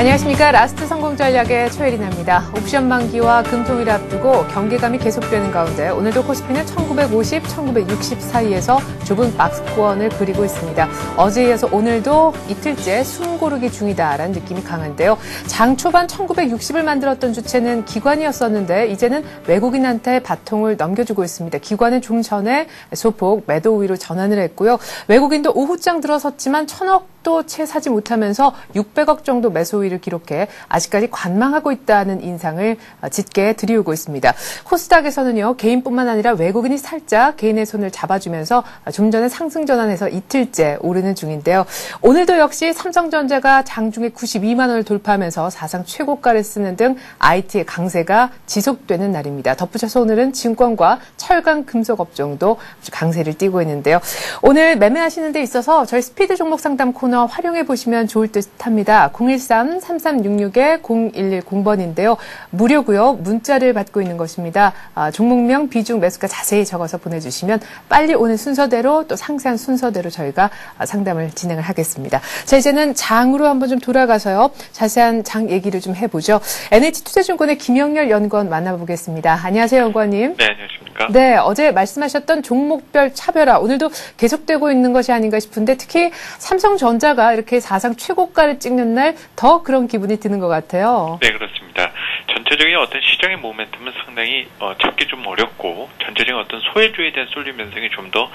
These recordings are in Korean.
안녕하십니까. 라스트 성공 전략의 최혜린입니다. 옵션 만기와 금통일을 앞두고 경계감이 계속되는 가운데 오늘도 코스피는 1950, 1960 사이에서 좁은 박스권을 그리고 있습니다. 어제에 이어서 오늘도 이틀째 숨 고르기 중이다라는 느낌이 강한데요. 장 초반 1960을 만들었던 주체는 기관이었었는데 이제는 외국인한테 바통을 넘겨주고 있습니다. 기관은 좀 전에 소폭 매도 우위로 전환을 했고요. 외국인도 오후장 들어섰지만 1,000억도 채 사지 못하면서 600억 정도 매수 우위를 기록해 아직까지 관망하고 있다는 인상을 짙게 들이우고 있습니다. 코스닥에서는요, 개인뿐만 아니라 외국인이 살짝 개인의 손을 잡아주면서 좀 전에 상승 전환해서 이틀째 오르는 중인데요. 오늘도 역시 삼성전자가 장중에 92만 원을 돌파하면서 사상 최고가를 쓰는 등 IT의 강세가 지속되는 날입니다. 덧붙여서 오늘은 증권과 철강 금속 업종도 강세를 띠고 있는데요. 오늘 매매하시는 데 있어서 저희 스피드 종목 상담 코너 활용해 보시면 좋을 듯합니다. 013-3366-0110번인데요. 무료고요. 문자를 받고 있는 것입니다. 종목명, 비중, 매수가 자세히 적어서 보내주시면 빨리 오는 순서대로 또 상세한 순서대로 저희가 상담을 진행을 하겠습니다. 자, 이제는 장으로 한번 좀 돌아가서요. 자세한 장 얘기를 좀 해보죠. NH투자증권의 김영렬 연구원 만나보겠습니다. 안녕하세요, 연구원님. 네, 안녕하십니까. 네, 어제 말씀하셨던 종목별 차별화 오늘도 계속되고 있는 것이 아닌가 싶은데 특히 삼성전자가 이렇게 사상 최고가를 찍는 날 더 그런 기분이 드는 것 같아요. 네, 그렇습니다. 전체적인 어떤 시장의 모멘텀은 상당히 찾기 좀 어렵고 전체적인 어떤 소외주에 대한 쏠림 현상이 좀 더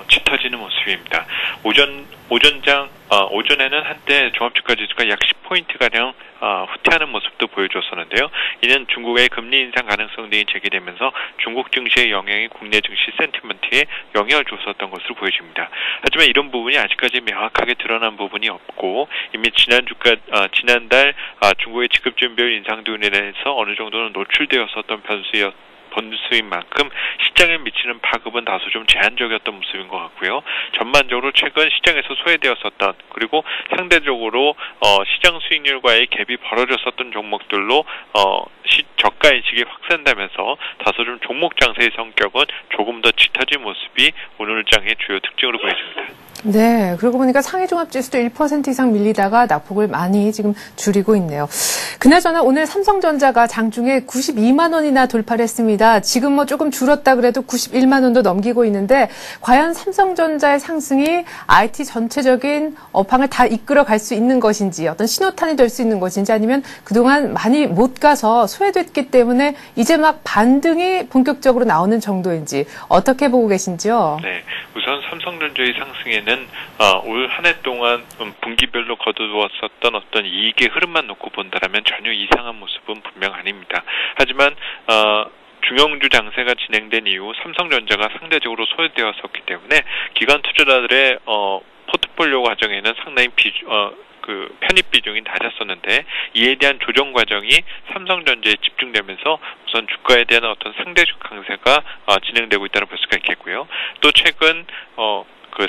짙어지는 모습입니다. 오전에는 한때 종합주가지수가 약 10포인트가량 후퇴하는 모습도 보여줬었는데요. 이는 중국의 금리 인상 가능성 등이 제기되면서 중국 증시의 영향이 국내 증시 센티먼트에 영향을 줬었던 것으로 보여집니다. 하지만 이런 부분이 아직까지 명확하게 드러난 부분이 없고 이미 지난달 중국의 지급준비율 인상 등으로 인해서 어느 정도는 노출되었었던 변수인 만큼 시장에 미치는 파급은 다소 좀 제한적이었던 모습인 것 같고요. 전반적으로 최근 시장에서 소외되었었던 그리고 상대적으로 시장 수익률과의 갭이 벌어졌었던 종목들로 저가 인식이 확산되면서 다소 좀 종목 장세의 성격은 조금 더 짙어진 모습이 오늘 장의 주요 특징으로 보여집니다. 네, 그러고 보니까 상해종합지수도 1% 이상 밀리다가 낙폭을 많이 지금 줄이고 있네요. 그나저나 오늘 삼성전자가 장중에 92만 원이나 돌파를 했습니다. 지금 뭐 조금 줄었다 그래도 91만 원도 넘기고 있는데 과연 삼성전자의 상승이 IT 전체적인 업황을 다 이끌어 갈 수 있는 것인지 어떤 신호탄이 될 수 있는 것인지 아니면 그동안 많이 못 가서 소외됐기 때문에 이제 막 반등이 본격적으로 나오는 정도인지 어떻게 보고 계신지요? 네, 우선 삼성전자의 상승에는 올 한 해 동안 분기별로 거두었었던 어떤 이익의 흐름만 놓고 본다라면 전혀 이상한 모습은 분명 아닙니다. 하지만 중형주 장세가 진행된 이후 삼성전자가 상대적으로 소외되었었기 때문에 기관 투자자들의 포트폴리오 과정에는 상당히 편입 비중이 낮았었는데 이에 대한 조정 과정이 삼성전자에 집중되면서 우선 주가에 대한 어떤 상대적 강세가 진행되고 있다고 볼 수가 있겠고요. 또 최근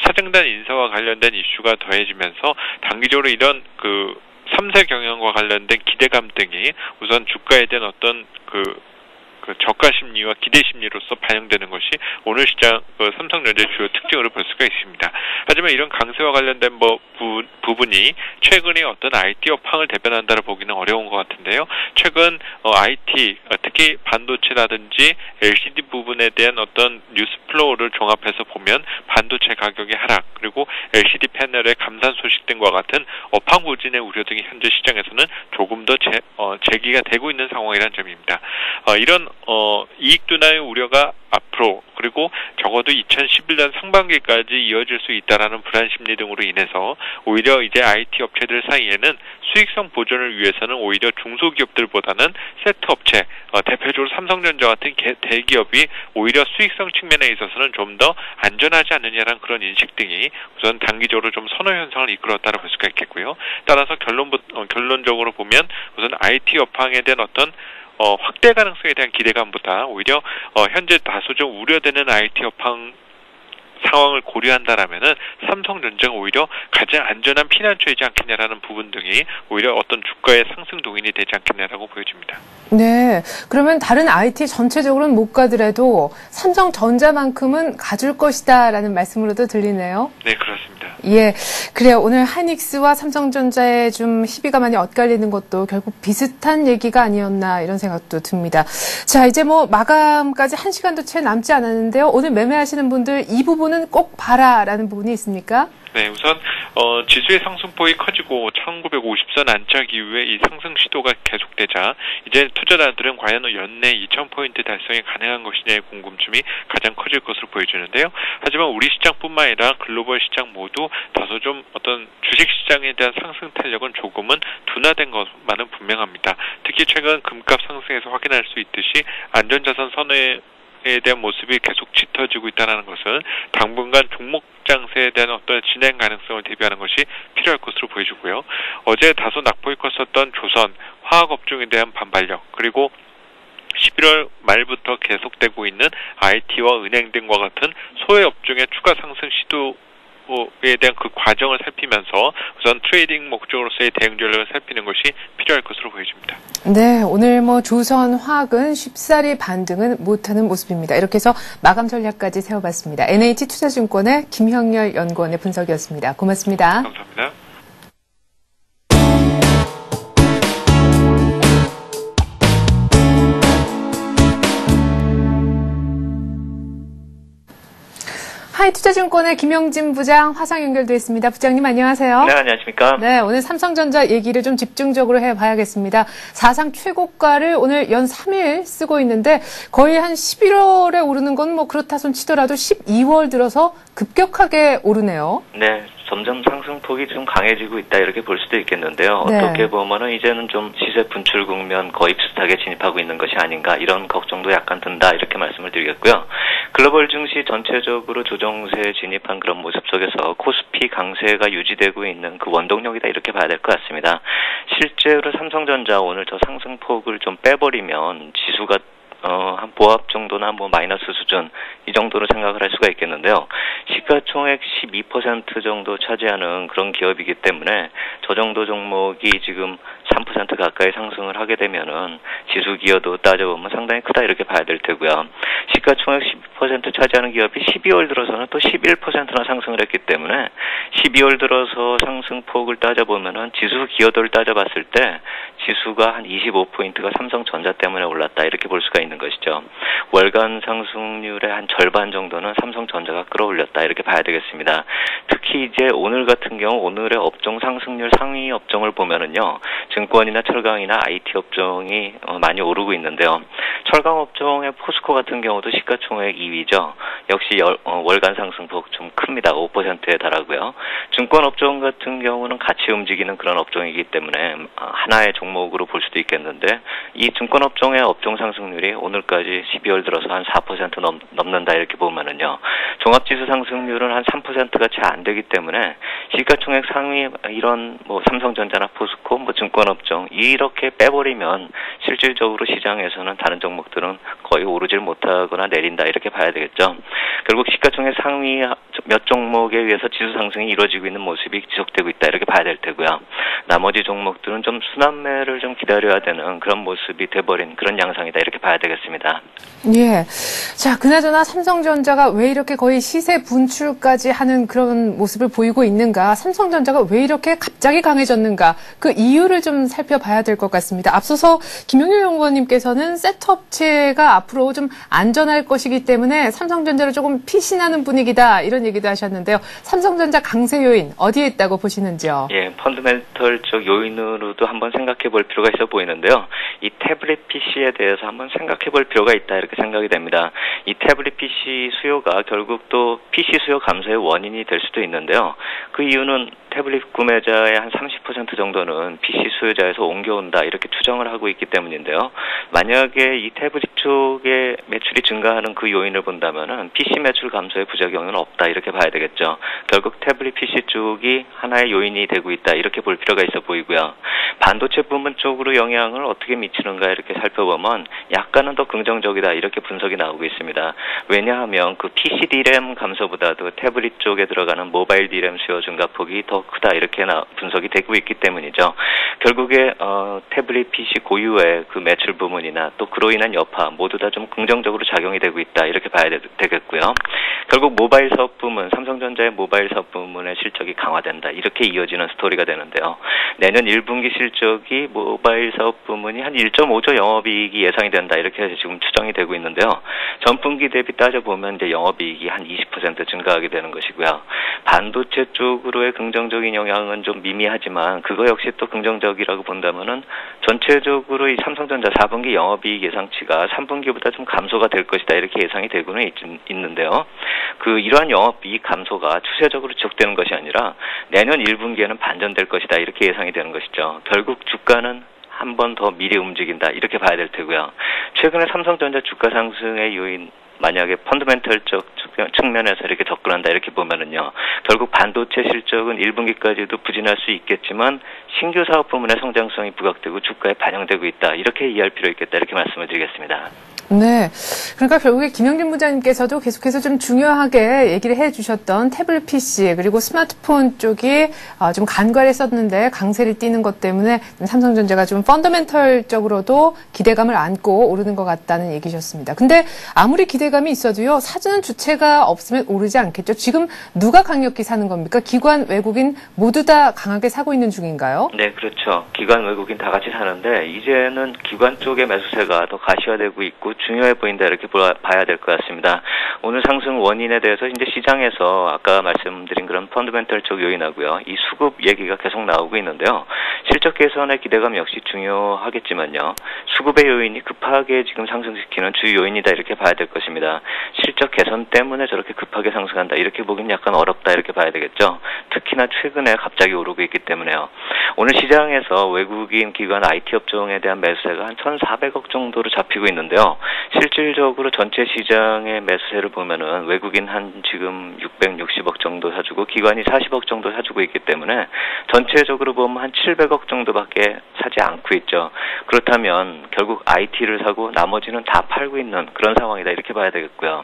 사정단 인사와 관련된 이슈가 더해지면서 단기적으로 이런 3세 경영과 관련된 기대감 등이 우선 주가에 대한 어떤 저가 심리와 기대 심리로서 반영되는 것이 오늘 시장 삼성전자의 주요 특징으로 볼 수가 있습니다. 하지만 이런 강세와 관련된 부분이 최근의 어떤 IT 업황을 대변한다고 보기는 어려운 것 같은데요. 최근 IT, 특히 반도체라든지 LCD 부분에 대한 어떤 뉴스 플로우를 종합해서 보면 반도체 가격의 하락 그리고 LCD 패널의 감산 소식 등과 같은 업황 부진의 우려 등이 현재 시장에서는 조금 더 제기가 되고 있는 상황이라는 점입니다. 이런 이익 둔화의 우려가 앞으로 그리고 적어도 2011년 상반기까지 이어질 수 있다라는 불안 심리 등으로 인해서 오히려 이제 IT 업체들 사이에는 수익성 보존을 위해서는 오히려 중소기업들보다는 세트 업체, 대표적으로 삼성전자 같은 대기업이 오히려 수익성 측면에 있어서는 좀 더 안전하지 않느냐라는 그런 인식 등이 우선 단기적으로 좀 선호 현상을 이끌었다고 볼 수가 있겠고요. 따라서 결론적으로 보면 우선 IT 업황에 대한 어떤 확대 가능성에 대한 기대감보다 오히려 현재 다소 좀 우려되는 IT 업황 상황을 고려한다라면은 삼성전자가 오히려 가장 안전한 피난처이지 않겠냐라는 부분 등이 오히려 어떤 주가의 상승 동인이 되지 않겠냐라고 보여집니다. 네, 그러면 다른 IT 전체적으로는 못 가더라도 삼성전자만큼은 가줄 것이다라는 말씀으로도 들리네요. 네, 그렇습니다. 예, 그래요. 오늘 하이닉스와 삼성전자의 좀 희비가 많이 엇갈리는 것도 결국 비슷한 얘기가 아니었나 이런 생각도 듭니다. 자, 이제 뭐 마감까지 1시간도 채 남지 않았는데요. 오늘 매매하시는 분들 이 부분은 꼭 봐라라는 부분이 있습니까? 네, 우선 지수의 상승폭이 커지고 1950선 안착 이후에 이 상승 시도가 계속되자 이제 투자자들은 과연 연내 2000포인트 달성이 가능한 것이냐의 궁금증이 가장 커질 것으로 보여지는데요. 하지만 우리 시장뿐만 아니라 글로벌 시장 모두 다소 좀 어떤 주식 시장에 대한 상승 탄력은 조금은 둔화된 것만은 분명합니다. 특히 최근 금값 상승에서 확인할 수 있듯이 안전자산 선회에 대한 모습이 계속 짙어지고 있다는 것은 당분간 종목 장세에 대한 어떤 진행 가능성을 대비하는 것이 필요할 것으로 보여지고요. 어제 다소 낙폭이 컸었던 조선, 화학업종에 대한 반발력, 그리고 11월 말부터 계속되고 있는 IT와 은행 등과 같은 소외 업종의 추가 상승 시도에 대한 그 과정을 살피면서 우선 트레이딩 목적으로서의 대응 전략을 살피는 것이 필요할 것으로 보여집니다. 네, 오늘 뭐 조선, 화학은 쉽사리 반등은 못하는 모습입니다. 이렇게 해서 마감 전략까지 세워봤습니다. NH투자증권의 김형렬 연구원의 분석이었습니다. 고맙습니다. 감사합니다. 하이투자증권의 김영진 부장 화상 연결돼 있습니다. 부장님 안녕하세요. 네, 안녕하십니까. 네, 오늘 삼성전자 얘기를 좀 집중적으로 해봐야겠습니다. 사상 최고가를 오늘 연 3일 쓰고 있는데 거의 한 11월에 오르는 건 뭐 그렇다 손 치더라도 12월 들어서 급격하게 오르네요. 네, 점점 상승폭이 좀 강해지고 있다 이렇게 볼 수도 있겠는데요. 네. 어떻게 보면은 이제는 좀 시세 분출 국면 거의 비슷하게 진입하고 있는 것이 아닌가 이런 걱정도 약간 든다 이렇게 말씀을 드리겠고요. 글로벌 증시 전체적으로 조정세에 진입한 그런 모습 속에서 코스피 강세가 유지되고 있는 그 원동력이다 이렇게 봐야 될 것 같습니다. 실제로 삼성전자 오늘 저 상승폭을 좀 빼버리면 지수가 한 보합 정도나 뭐 마이너스 수준 이 정도로 생각을 할 수가 있겠는데요. 시가총액 12% 정도 차지하는 그런 기업이기 때문에 저 정도 종목이 지금 3% 가까이 상승을 하게 되면은 지수 기여도 따져보면 상당히 크다 이렇게 봐야 될 테고요. 시가총액 12% 차지하는 기업이 12월 들어서는 또 11%나 상승을 했기 때문에 12월 들어서 상승폭을 따져보면은 지수 기여도를 따져봤을 때 지수가 한 25포인트가 삼성전자 때문에 올랐다 이렇게 볼 수가 있는 것이죠. 월간 상승률의 한 절반 정도는 삼성전자가 끌어올렸다 이렇게 봐야 되겠습니다. 특히 이제 오늘 같은 경우 오늘의 업종 상승률 상위 업종을 보면은요. 증권이나 철강이나 IT 업종이 많이 오르고 있는데요. 철강 업종의 포스코 같은 경우도 시가총액 2위죠. 역시 월간 상승폭 좀 큽니다. 5%에 달하고요. 증권 업종 같은 경우는 같이 움직이는 그런 업종이기 때문에 하나의 종목으로 볼 수도 있겠는데 이 증권 업종의 업종 상승률이 오늘까지 12월 들어서 한 4% 넘는다 이렇게 보면은요. 종합지수 상승률은 한 3%가 채 안 되기 때문에 시가총액 상위 이런 뭐 삼성전자나 포스코 뭐 증권업종 이렇게 빼버리면 실질적으로 시장에서는 다른 종목들은 거의 오르질 못하거나 내린다 이렇게 봐야 되겠죠. 결국 시가총액 상위 몇 종목에 의해서 지수 상승이 이루어지고 있는 모습이 지속되고 있다 이렇게 봐야 될 테고요. 나머지 종목들은 좀 순환매를 좀 기다려야 되는 그런 모습이 돼버린 그런 양상이다 이렇게 봐야 되겠습니다. 예. 자, 그나저나 삼성전자가 왜 이렇게 거의 시세 분출까지 하는 그런 모습을 보이고 있는가? 삼성전자가 왜 이렇게 갑자기 강해졌는가? 그 이유를 좀 살펴봐야 될 것 같습니다. 앞서서 김용렬 연구원님께서는 셋업체가 앞으로 좀 안전할 것이기 때문에 삼성전자를 조금 피신하는 분위기다 이런 얘기도 하셨는데요. 삼성전자 강세 요인 어디에 있다고 보시는지요? 예, 펀더멘털적 요인으로도 한번 생각해 볼 필요가 있어 보이는데요. 이 태블릿 PC에 대해서 한번 생각해 볼 필요가 있다 이렇게 생각이 됩니다. 이 태블릿 PC 수요가 결국 또 PC 수요 감소의 원인이 될 수도 있는데요. 그 이유는 태블릿 구매자의 한 30% 정도는 PC 수요자에서 옮겨온다 이렇게 추정을 하고 있기 때문인데요. 만약에 이 태블릿 쪽의 매출이 증가하는 그 요인을 본다면은 PC 매출 감소의 부작용은 없다 이렇게 봐야 되겠죠. 결국 태블릿 PC 쪽이 하나의 요인이 되고 있다 이렇게 볼 필요가 있어 보이고요. 반도체 부분 쪽으로 영향을 어떻게 미치는가 이렇게 살펴보면 약간은 더 긍정적이다 이렇게 분석이 나오고 있습니다. 왜냐하면 그 PC DRAM 감소보다도 태블릿 쪽에 들어가는 모바일 DRAM 수요 증가폭이 더 크다 이렇게 분석이 되고 있기 때문이죠. 결국에 태블릿 PC 고유의 그 매출 부문이나 또 그로 인한 여파 모두 다 좀 긍정적으로 작용이 되고 있다 이렇게 봐야 되겠고요. 결국 모바일 사업 부문, 삼성전자의 모바일 사업 부문의 실적이 강화된다 이렇게 이어지는 스토리가 되는데요. 내년 1분기 실적이 모바일 사업 부문이 한 1.5조 영업이익이 예상이 된다 이렇게 지금 추정이 되고 있는데요. 전분기 대비 따져보면 이제 영업이익이 한 20% 증가하게 되는 것이고요. 반도체 쪽으로의 긍정적인 영향은 좀 미미하지만 그거 역시 또 긍정적이라고 본다면은 전체적으로 이 삼성전자 4분기 영업이익 예상치가 3분기보다 좀 감소가 될 것이다 이렇게 예상이 되고는 있는데요. 이러한 영업이익 감소가 추세적으로 지속되는 것이 아니라 내년 1분기에는 반전될 것이다 이렇게 예상이 되는 것이죠. 결국 주가는 한 번 더 미리 움직인다 이렇게 봐야 될 테고요. 최근에 삼성전자 주가 상승의 요인 만약에 펀더멘털적 측면에서 이렇게 접근한다 이렇게 보면은요. 결국 반도체 실적은 1분기까지도 부진할 수 있겠지만 신규 사업 부문의 성장성이 부각되고 주가에 반영되고 있다. 이렇게 이해할 필요 있겠다. 이렇게 말씀을 드리겠습니다. 네. 그러니까 결국에 김영진 부장님께서도 계속해서 좀 중요하게 얘기를 해 주셨던 태블릿 PC 그리고 스마트폰 쪽이 좀 간과했었는데 강세를 띠는 것 때문에 삼성전자가 좀 펀더멘털적으로도 기대감을 안고 오르는 것 같다는 얘기셨습니다. 근데 아무리 기대감이 있어도요. 사주는 주체가 없으면 오르지 않겠죠. 지금 누가 강력히 사는 겁니까? 기관, 외국인 모두 다 강하게 사고 있는 중인가요? 네, 그렇죠. 기관, 외국인 다 같이 사는데 이제는 기관 쪽의 매수세가 더 가시화되고 있고 중요해 보인다 이렇게 봐야 될 것 같습니다. 오늘 상승 원인에 대해서 이제 시장에서 아까 말씀드린 그런 펀더멘털적 요인하고요. 이 수급 얘기가 계속 나오고 있는데요. 실적 개선의 기대감 역시 중요하겠지만요. 수급의 요인이 급하게 지금 상승시키는 주요 요인이다 이렇게 봐야 될 것입니다. 실적 개선 때문에 저렇게 급하게 상승한다 이렇게 보기는 약간 어렵다 이렇게 봐야 되겠죠. 특히나 최근에 갑자기 오르고 있기 때문에요. 오늘 시장에서 외국인 기관 IT 업종에 대한 매수세가 한 1,400억 정도로 잡히고 있는데요. 실질적으로 전체 시장의 매수세를 보면은 외국인 한 지금 660억 정도 사주고 기관이 40억 정도 사주고 있기 때문에 전체적으로 보면 한 700억 정도밖에 사지 않고 있죠. 그렇다면 결국 IT를 사고 나머지는 다 팔고 있는 그런 상황이다 이렇게 봐야 되겠고요.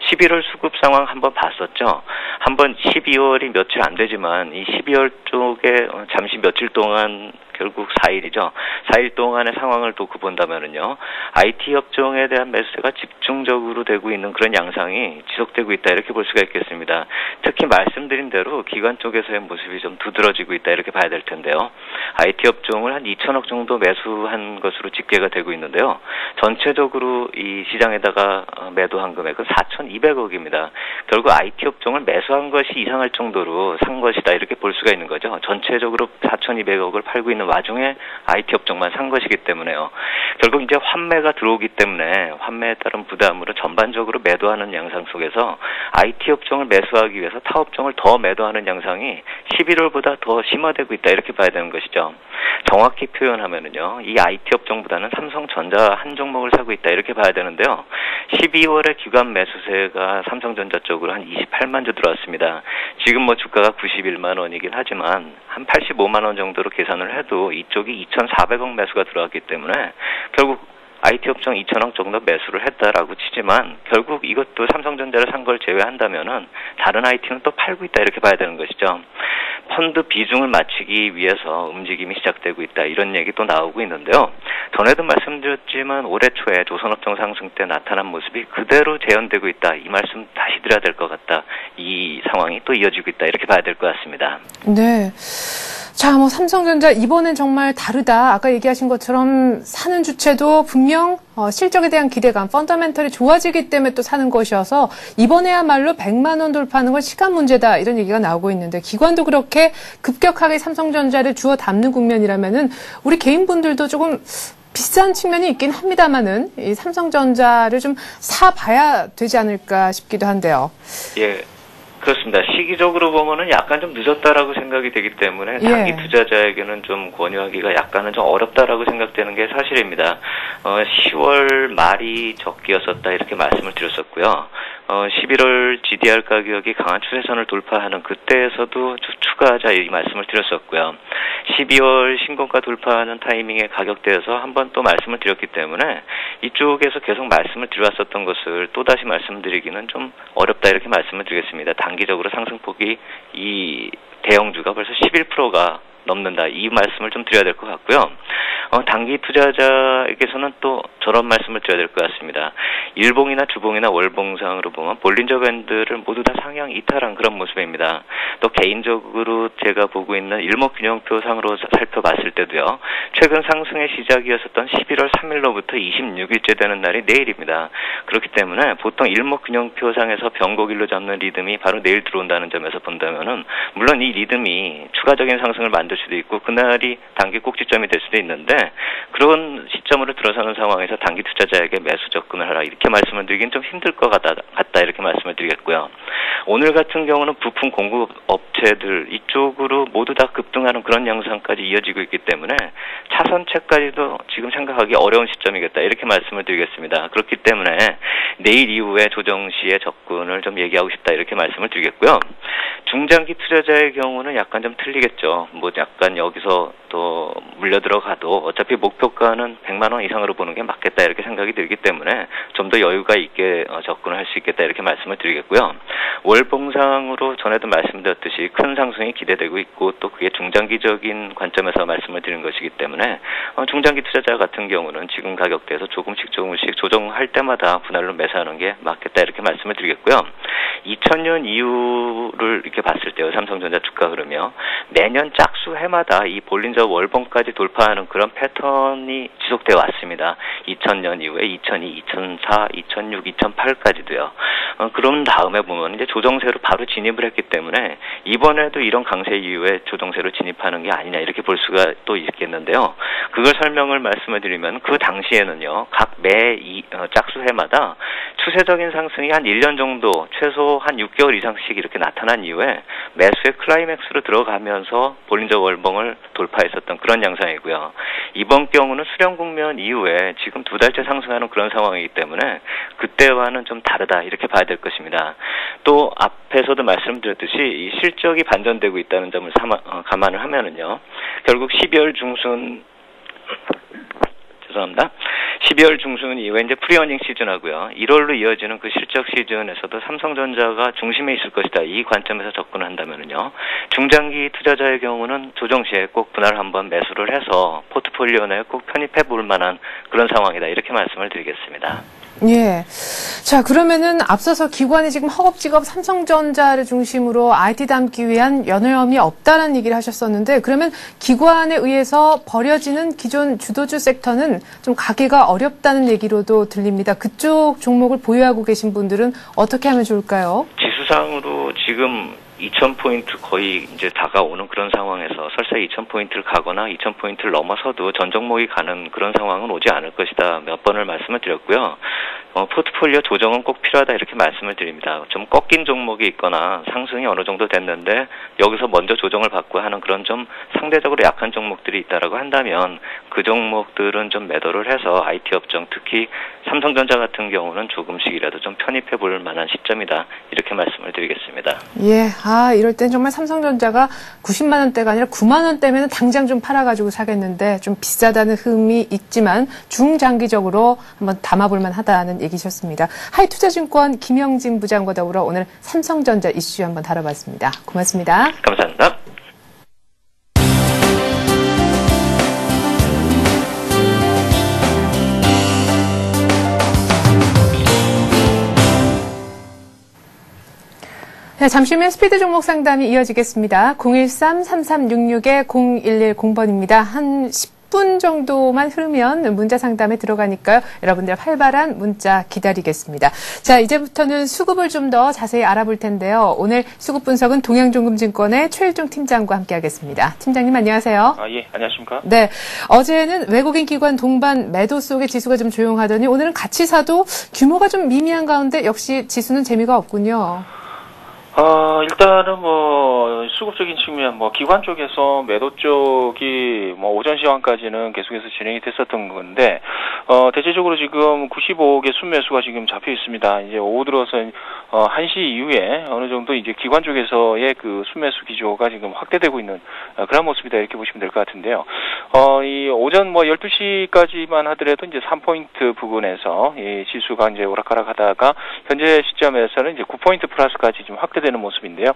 11월 수급 상황 한번 봤었죠. 한번 12월이 며칠 안 되지만 이 12월 쪽에 잠시 며칠 동안 결국 4일이죠. 4일 동안의 상황을 놓고 본다면은요. IT 업종에 대한 매수세가 집중적으로 되고 있는 그런 양상이 지속되고 있다 이렇게 볼 수가 있겠습니다. 특히 말씀드린 대로 기관 쪽에서의 모습이 좀 두드러지고 있다 이렇게 봐야 될 텐데요. IT 업종을 한 2천억 정도 매수한 것으로 집계가 되고 있는데요. 전체적으로 이 시장에다가 매도한 금액은 4,200억입니다. 결국 IT 업종을 매수한 것이 이상할 정도로 산 것이다 이렇게 볼 수가 있는 거죠. 전체적으로 4,200억을 팔고 있는 와중에 IT 업종만 산 것이기 때문에요. 결국 이제 환매가 들어오기 때문에 환매에 따른 부담으로 전반적으로 매도하는 양상 속에서 IT 업종을 매수하기 위해서 타 업종을 더 매도하는 양상이 11월보다 더 심화되고 있다 이렇게 봐야 되는 것이죠. 정확히 표현하면은요, 이 IT 업종보다는 삼성전자 한 종목을 사고 있다 이렇게 봐야 되는데요. 12월에 기관 매수세가 삼성전자 쪽으로 한 28만 주 들어왔습니다. 지금 뭐 주가가 91만 원이긴 하지만 한 85만 원 정도로 계산을 해도 이쪽이 2,400억 매수가 들어왔기 때문에 결국 IT 업종 2천억 정도 매수를 했다라고 치지만 결국 이것도 삼성전자를 산 걸 제외한다면은 다른 IT는 또 팔고 있다 이렇게 봐야 되는 것이죠. 펀드 비중을 맞추기 위해서 움직임이 시작되고 있다 이런 얘기 또 나오고 있는데요. 전에도 말씀드렸지만 올해 초에 조선업종 상승 때 나타난 모습이 그대로 재현되고 있다. 이 말씀 다시 드려야 될 것 같다. 이 상황이 또 이어지고 있다 이렇게 봐야 될 것 같습니다. 네. 자, 삼성전자 이번엔 정말 다르다. 아까 얘기하신 것처럼 사는 주체도 분명 실적에 대한 기대감, 펀더멘털이 좋아지기 때문에 또 사는 것이어서 이번에야말로 100만 원 돌파하는 건 시간 문제다. 이런 얘기가 나오고 있는데 기관도 그렇게 급격하게 삼성전자를 주워 담는 국면이라면은 우리 개인분들도 조금 비싼 측면이 있긴 합니다만은 이 삼성전자를 좀 사봐야 되지 않을까 싶기도 한데요. 예. 그렇습니다. 시기적으로 보면은 약간 좀 늦었다라고 생각이 되기 때문에 단기 투자자에게는 좀 권유하기가 약간은 좀 어렵다라고 생각되는 게 사실입니다. 10월 말이 적기였었다 이렇게 말씀을 드렸었고요. 11월 GDR 가격이 강한 추세선을 돌파하는 그때에서도 추가하자 이 말씀을 드렸었고요. 12월 신고가 돌파하는 타이밍의 가격대에서 한 번 또 말씀을 드렸기 때문에 이쪽에서 계속 말씀을 드려왔었던 것을 또다시 말씀드리기는 좀 어렵다 이렇게 말씀을 드리겠습니다. 단기적으로 상승폭이 이 대형주가 벌써 11%가 넘는다. 이 말씀을 좀 드려야 될 것 같고요. 단기 투자자에게서는 또 저런 말씀을 드려야 될 것 같습니다. 일봉이나 주봉이나 월봉상으로 보면 볼린저 밴드를 모두 다 상향 이탈한 그런 모습입니다. 또 개인적으로 제가 보고 있는 일목균형표상으로 살펴봤을 때도요. 최근 상승의 시작이었었던 11월 3일로부터 26일째 되는 날이 내일입니다. 그렇기 때문에 보통 일목균형표상에서 변곡일로 잡는 리듬이 바로 내일 들어온다는 점에서 본다면은 물론 이 리듬이 추가적인 상승을 만들 수도 있고 그날이 단기 꼭지점이 될 수도 있는데 그런 시점으로 들어서는 상황에서 단기 투자자에게 매수 접근을 하라 이렇게 말씀을 드리긴 좀 힘들 것 같다 이렇게 말씀을 드리겠고요. 오늘 같은 경우는 부품 공급 업체들 이쪽으로 모두 다 급등하는 그런 양상까지 이어지고 있기 때문에 차선책까지도 지금 생각하기 어려운 시점이겠다 이렇게 말씀을 드리겠습니다. 그렇기 때문에 내일 이후에 조정 시에 접근을 좀 얘기하고 싶다 이렇게 말씀을 드리겠고요. 중장기 투자자의 경우는 약간 좀 틀리겠죠. 뭐 약간 여기서 또 물려 들어가도 어차피 목표가는 100만 원 이상으로 보는 게 맞겠다 이렇게 생각이 들기 때문에 좀 더 여유가 있게 접근을 할 수 있겠다 이렇게 말씀을 드리겠고요. 월봉상으로 전에도 말씀드렸듯이 큰 상승이 기대되고 있고 또 그게 중장기적인 관점에서 말씀을 드린 것이기 때문에 중장기 투자자 같은 경우는 지금 가격대에서 조금씩 조정할 때마다 분할로 매수하는 게 맞겠다 이렇게 말씀을 드리겠고요. 2000년 이후를 이렇게 봤을 때요. 삼성전자 주가 흐르며 매년 짝수 해마다 이 볼린저 월봉까지 돌파하는 그런 패턴이 지속되어 왔습니다. 2000년 이후에 2002, 2004, 2006, 2008까지도요. 그런 다음에 보면 이제 조정세로 바로 진입을 했기 때문에 이번에도 이런 강세 이후에 조정세로 진입하는 게 아니냐 이렇게 볼 수가 또 있겠는데요. 그걸 설명을 말씀을 드리면 그 당시에는요. 각 매 짝수 해마다 추세적인 상승이 한 1년 정도 최소 한 6개월 이상씩 이렇게 나타난 이후에 매수의 클라이맥스로 들어가면서 볼린저 월봉을 돌파했었던 그런 양상이고요. 이번 경우는 수령 국면 이후에 지금 2달째 상승하는 그런 상황이기 때문에 그때와는 좀 다르다 이렇게 봐야 될 것입니다. 또 앞에서도 말씀드렸듯이 이 실적이 반전되고 있다는 점을 감안을 하면은요. 결국 12월 중순 12월 중순 이후에 이제 프리어닝 시즌하고요. 1월로 이어지는 그 실적 시즌에서도 삼성전자가 중심에 있을 것이다. 이 관점에서 접근을 한다면은요. 중장기 투자자의 경우는 조정 시에 꼭 분할 한번 매수를 해서 포트폴리오 내에 꼭 편입해 볼 만한 그런 상황이다. 이렇게 말씀을 드리겠습니다. 예. 자, 그러면은 앞서서 기관이 지금 허겁지겁 삼성전자를 중심으로 IT 담기 위한 여념이 없다는 얘기를 하셨었는데 그러면 기관에 의해서 버려지는 기존 주도주 섹터는 좀 가기가 어렵다는 얘기로도 들립니다. 그쪽 종목을 보유하고 계신 분들은 어떻게 하면 좋을까요? 지수상으로 지금 2000포인트 거의 이제 다가오는 그런 상황에서 설사 2000포인트를 가거나 2000포인트를 넘어서도 전 종목이 가는 그런 상황은 오지 않을 것이다. 몇 번을 말씀을 드렸고요. 포트폴리오 조정은 꼭 필요하다 이렇게 말씀을 드립니다. 좀 꺾인 종목이 있거나 상승이 어느 정도 됐는데 여기서 먼저 조정을 받고 하는 그런 좀 상대적으로 약한 종목들이 있다라고 한다면 그 종목들은 좀 매도를 해서 IT 업종 특히 삼성전자 같은 경우는 조금씩이라도 좀 편입해 볼 만한 시점이다. 이렇게 말씀을 드리겠습니다. 예. 이럴 땐 정말 삼성전자가 90만 원대가 아니라 9만 원대면 당장 좀 팔아가지고 사겠는데 좀 비싸다는 흠이 있지만 중장기적으로 한번 담아볼 만하다는 얘기셨습니다. 하이투자증권 김영진 부장과 더불어 오늘 삼성전자 이슈 한번 다뤄봤습니다. 고맙습니다. 감사합니다. 네, 잠시 후면 스피드 종목 상담이 이어지겠습니다. 013-3366-0110번입니다. 한 10분 정도만 흐르면 문자 상담에 들어가니까요. 여러분들 활발한 문자 기다리겠습니다. 자, 이제부터는 수급을 좀 더 자세히 알아볼 텐데요. 오늘 수급 분석은 동양종금증권의 최일종 팀장과 함께하겠습니다. 팀장님 안녕하세요. 예, 안녕하십니까? 네, 어제는 외국인 기관 동반 매도 속에 지수가 좀 조용하더니 오늘은 같이 사도 규모가 좀 미미한 가운데 역시 지수는 재미가 없군요. 일단은 수급적인 측면, 기관 쪽에서 매도 쪽이 오전 시황까지는 계속해서 진행이 됐었던 건데, 대체적으로 지금 95억의 순매수가 지금 잡혀 있습니다. 이제 오후 들어서 1시 이후에 어느 정도 이제 기관 쪽에서의 그 순매수 기조가 지금 확대되고 있는 그런 모습이다 이렇게 보시면 될 것 같은데요. 이 오전 12시까지만 하더라도 이제 3포인트 부근에서 이 지수가 이제 오락가락 하다가 현재 시점에서는 이제 9포인트 플러스까지 지금 확대되는 모습인데요.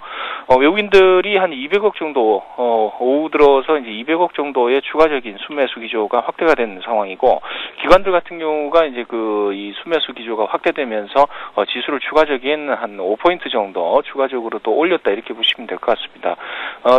외국인들이 한 200억 정도, 오후 들어서 이제 200억 정도의 추가적인 순매수 기조가 확대가 된 상황이고, 기관들 같은 경우가 이제 이 순매수 기조가 확대되면서 지수를 추가적인 한 5포인트 정도 추가적으로 또 올렸다 이렇게 보시면 될 것 같습니다.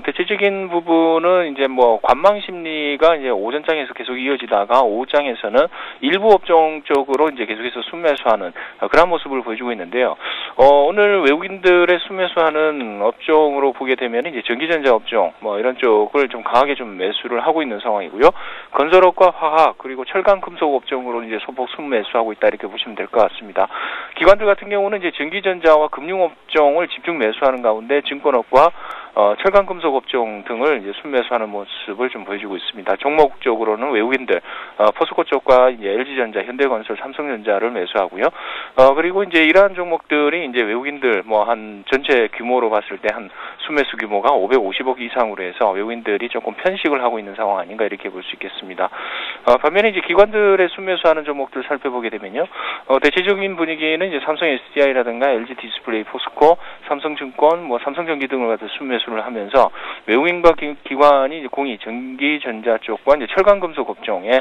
대체적인 부분은 이제 관망 심리가 이제 오전장에서 계속 이어지다가 오후장에서는 일부 업종 쪽으로 이제 계속해서 순매수하는 그런 모습을 보여주고 있는데요. 오늘 외국인들의 순매수하는 업종으로 보게 되면 이제 전기전자 업종 이런 쪽을 좀 강하게 좀 매수를 하고 있는 상황이고요. 건설업과 화학 그리고 철강 금속 업종으로 이제 소폭 순매수하고 있다 이렇게 보시면 될 것 같습니다. 기관들 같은 경우는 이제 전기전자와 금융 업종을 집중 매수하는 가운데 증권업과 철강 금속 업종 등을 이제 순매수하는 모습을 좀 보여주고 있습니다. 종목적으로는 외국인들 포스코 쪽과 이제 LG전자, 현대건설, 삼성전자를 매수하고요. 그리고 이제 이러한 종목들이 이제 외국인들 한 전체 규모로 봤을 때 한 순매수 규모가 550억 이상으로 해서 외국인들이 조금 편식을 하고 있는 상황 아닌가 이렇게 볼 수 있겠습니다. 반면에 이제 기관들의 순매수하는 종목들 살펴보게 되면요. 대체적인 분위기는 이제 삼성 SDI라든가 LG 디스플레이, 포스코, 삼성증권, 삼성전기 등을 갖다 순매수를 하면서 외국인과 기관이 이제 공이 전기전자 쪽과 이제 철강금속 업종에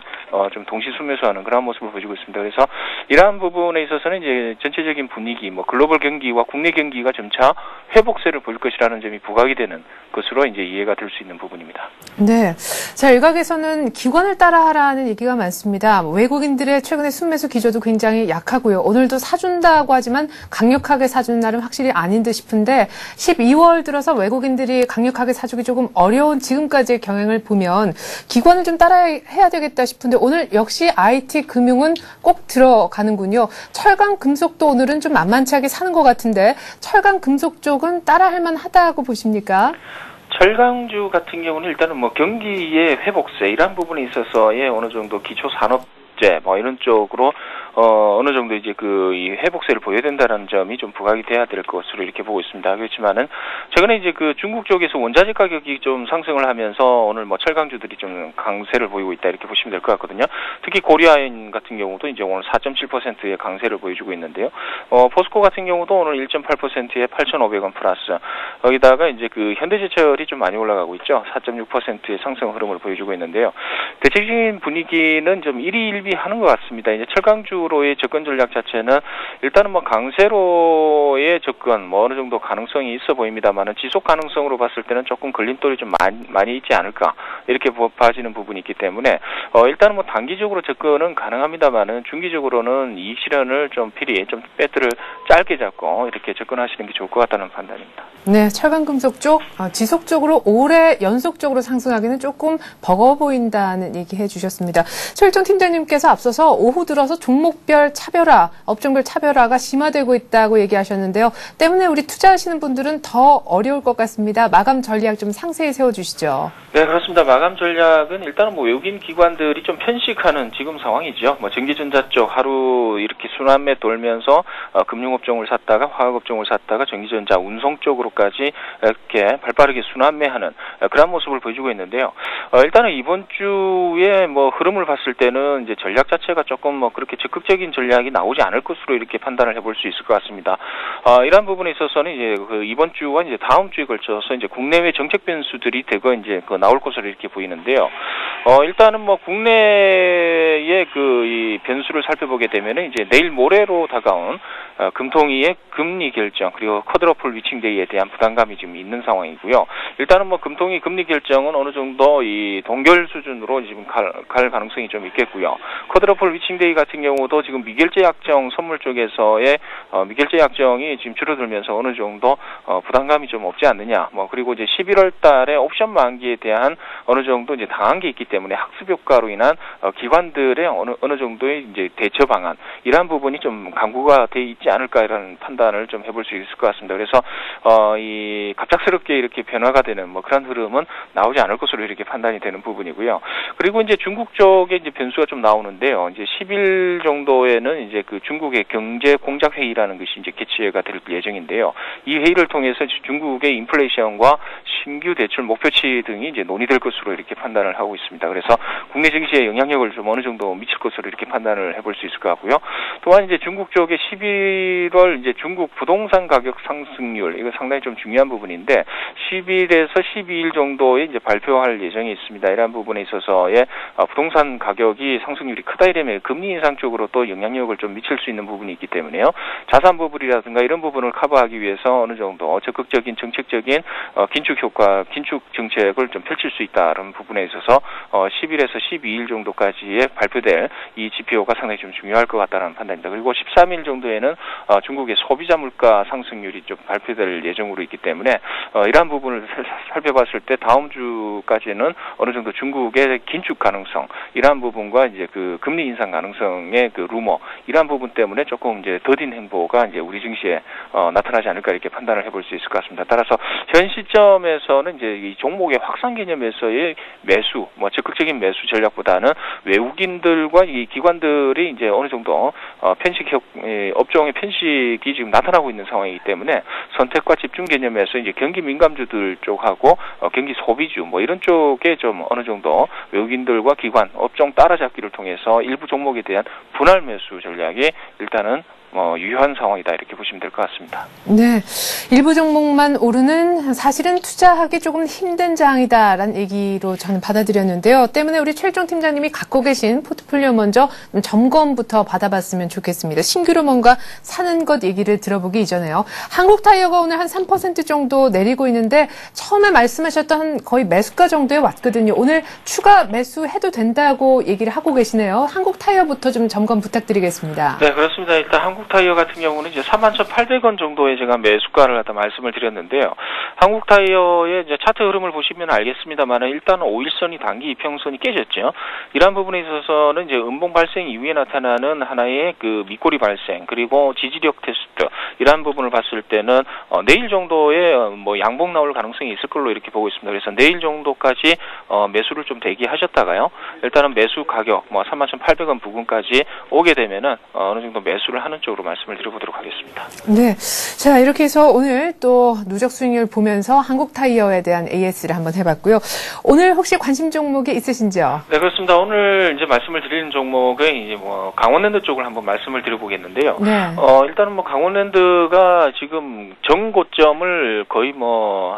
좀 동시 순매수하는 그런 모습을 보여주고 있습니다. 그래서 이러한 부분에 있어서는 이제 전체적인 분위기, 글로벌 경기와 국내 경기가 점차 회복세를 보일 것이라는 점이 부각이 되는 것으로 이제 이해가 될 수 있는 부분입니다. 네. 자, 일각에서는 기관을 따라하라는 얘기가 많습니다. 외국인들의 최근의 순매수 기조도 굉장히 약하고요. 오늘도 사준다고 하지만 강력하게 사주는 날은 확실히 아닌 듯 싶은데 12월 들어서 외국인들이 강력하게 사주기 조금 어려운 지금까지의 경향을 보면 기관을 좀 따라해야 되겠다 싶은데 오늘 역시 IT 금융은 꼭 들어가는군요. 철강 금속도 오늘은 좀 만만치 않게 사는 것 같은데 철강 금속 쪽은 따라할 만하다고 보십니까? 철강주 같은 경우는 일단은 경기의 회복세 이런 부분에 있어서의 어느 정도 기초 산업재 이런 쪽으로 어느 정도 이제 이 회복세를 보여야 된다는 점이 좀 부각이 돼야 될 것으로 이렇게 보고 있습니다. 그렇지만은 최근에 이제 중국 쪽에서 원자재 가격이 좀 상승을 하면서 오늘 철강주들이 좀 강세를 보이고 있다 이렇게 보시면 될 것 같거든요. 특히 고리아연 같은 경우도 이제 오늘 4.7%의 강세를 보여주고 있는데요. 포스코 같은 경우도 오늘 1.8%의 8,500원 플러스. 여기다가 이제 현대제철이 좀 많이 올라가고 있죠. 4.6%의 상승 흐름을 보여주고 있는데요. 대체적인 분위기는 좀 일희일비하는 것 같습니다. 이제 철강주로의 접근 전략 자체는 일단은 강세로의 접근 어느 정도 가능성이 있어 보입니다만은 지속 가능성으로 봤을 때는 조금 걸림돌이 좀 많이 있지 않을까 이렇게 봐지는 부분이 있기 때문에 일단은 단기적으로 접근은 가능합니다만은 중기적으로는 이익 실현을 좀 배트를 짧게 잡고 이렇게 접근하시는 게 좋을 것 같다는 판단입니다. 네, 철강금속 쪽 지속적으로 올해 연속적으로 상승하기는 조금 버거워 보인다는 얘기해 주셨습니다. 최일정 팀장님께서 앞서서 오후 들어서 종목별 차별화, 업종별 차별화가 심화되고 있다고 얘기하셨는데요. 때문에 우리 투자하시는 분들은 더 어려울 것 같습니다. 마감 전략 좀 상세히 세워주시죠. 네, 그렇습니다. 마감 전략은 일단은 외국인 기관들이 좀 편식하는 지금 상황이죠. 전기전자 쪽 하루 이렇게 순환매 돌면서 금융업종을 샀다가 화학업종을 샀다가 전기전자 운송 쪽으로까지 이렇게 발빠르게 순환매하는 그런 모습을 보여주고 있는데요. 일단은 이번 주에 흐름을 봤을 때는 이제 전략 자체가 조금 그렇게 적극적인 전략이 나오지 않을 것으로 이렇게 판단을 해볼 수 있을 것 같습니다. 이러한 부분에 있어서는 이제 이번 주와 이제 다음 주에 걸쳐서 이제 국내외 정책 변수들이 대거 이제 나올 것으로 이렇게 보이는데요. 일단은 국내의 이 변수를 살펴보게 되면은 이제 내일 모레로 다가온 금통위의 금리 결정 그리고 쿼드러플 위칭데이에 대한 부담감이 지금 있는 상황이고요. 일단은 금통위 금리 결정은 어느 정도 이 동결 수준으로 지금 갈 가능성이 좀 있겠고요. 쿼드러플 위칭데이 같은 경우도 지금 미결제 약정 선물 쪽에서의 미결제 약정이 지금 줄어들면서 어느 정도 부담감이 좀 없지 않느냐. 그리고 이제 11월 달에 옵션 만기에 대한 어느 정도 이제 당한 게 있기 때문에 학습 효과로 인한 기관들의 어느 정도의 이제 대처 방안 이러한 부분이 좀 강구가 돼 있지 않을까라는 판단을 좀 해볼 수 있을 것 같습니다. 그래서 이 갑작스럽게 이렇게 변화가 되는 뭐 그런 흐름은 나오지 않을 것으로 이렇게 판단이 되는 부분이고요. 그리고 이제 중국 쪽에 이제 변수가 좀 나오는데요. 이제 10일 정도에는 이제 그 중국의 경제 공작 회의라는 것이 이제 개최가 될 예정인데요. 이 회의를 통해서 중국의 인플레이션과 신규 대출 목표치 등이 이제 논의될 것으로 이렇게 판단을 하고 있습니다. 그래서 국내 증시에 영향력을 좀 어느 정도 미칠 것으로 이렇게 판단을 해볼 수 있을 것 같고요. 또한 이제 중국 쪽에 11월 이제 중국 부동산 가격 상승률 이거 상당히 좀 중요한 부분인데 10일에서 12일 정도에 이제 발표할 예정이 있습니다. 이러한 부분에 있어서의 부동산 가격이 상승률이 크다 이러면 금리 인상 쪽으로 또 영향력을 좀 미칠 수 있는 부분이 있기 때문에요. 자산 버블이라든가 이런 부분을 커버하기 위해서 어느 정도 적극적인 정책적인 긴축 효과, 긴축 정책을 좀 펼칠 수 있다는 부분에 있어서 10일에서 12일 정도까지에 발표될 이 지표가 상당히 좀 중요할 것 같다는 판단입니다. 그리고 13일 정도에는 중국의 소비자 물가 상승률이 좀 발표될 예정으로 있기 때문에 이러한 부분을 살펴봤을 때 다음 주까지는 어느 정도 중국의 긴축 가능성 이러한 부분과 이제 그 금리 인상 가능성의 그 루머 이러한 부분 때문에 조금 이제 더딘 행보가 이제 우리 증시에 나타나지 않을까 이렇게 판단을 해볼 수 있을 것 같습니다. 따라서 현 시점에서는 이제 이 종목의 확산 개념에서의 매수, 뭐 적극적인 매수 전략보다는 외국인들과 이 기관들이 이제 어느 정도 업종의 편식이 지금 나타나고 있는 상황이기 때문에 선택과 집중 개념에서 이제 경기 민감주들 쪽하고 경기 소비주 뭐 이런 쪽에 좀 어느 정도 외국인들과 기관, 업종 따라잡기를 통해서 일부 종목에 대한 분할 매수 전략이 일단은 유효한 상황이다 이렇게 보시면 될 것 같습니다. 네, 일부 종목만 오르는 사실은 투자하기 조금 힘든 장이다라는 얘기로 저는 받아들였는데요. 때문에 우리 최일종 팀장님이 갖고 계신 포트폴리오 먼저 점검부터 받아봤으면 좋겠습니다. 신규로 뭔가 사는 것 얘기를 들어보기 이전에요. 한국타이어가 오늘 한 3% 정도 내리고 있는데 처음에 말씀하셨던 거의 매수가 정도에 왔거든요. 오늘 추가 매수해도 된다고 얘기를 하고 계시네요. 한국타이어부터 좀 점검 부탁드리겠습니다. 네, 그렇습니다. 일단 한국타이어 같은 경우는 이제 41,800원 정도의 제가 매수가를 갖다 말씀을 드렸는데요. 한국타이어의 이제 차트 흐름을 보시면 알겠습니다만 일단 5일선이 단기 이평선이 깨졌죠. 이러한 부분에 있어서는 이제 음봉 발생 이후에 나타나는 하나의 그 밑꼬리 발생 그리고 지지력 테스트 이러한 부분을 봤을 때는 내일 정도에 뭐 양봉 나올 가능성이 있을 걸로 이렇게 보고 있습니다. 그래서 내일 정도까지 매수를 좀 대기하셨다가요. 일단은 매수 가격 뭐 31,800원 부근까지 오게 되면은 어느 정도 매수를 하는 쪽으로 말씀을 드려보도록 하겠습니다. 네. 자, 이렇게 해서 오늘 또 누적 수익률 보면서 한국타이어에 대한 AS를 한번 해봤고요. 오늘 혹시 관심 종목이 있으신지요? 네, 그렇습니다. 오늘 이제 말씀을 드리는 종목은 이제 뭐 강원랜드 쪽을 한번 말씀을 드려보겠는데요. 네. 일단은 뭐 강원랜드가 지금 정고점을 거의 뭐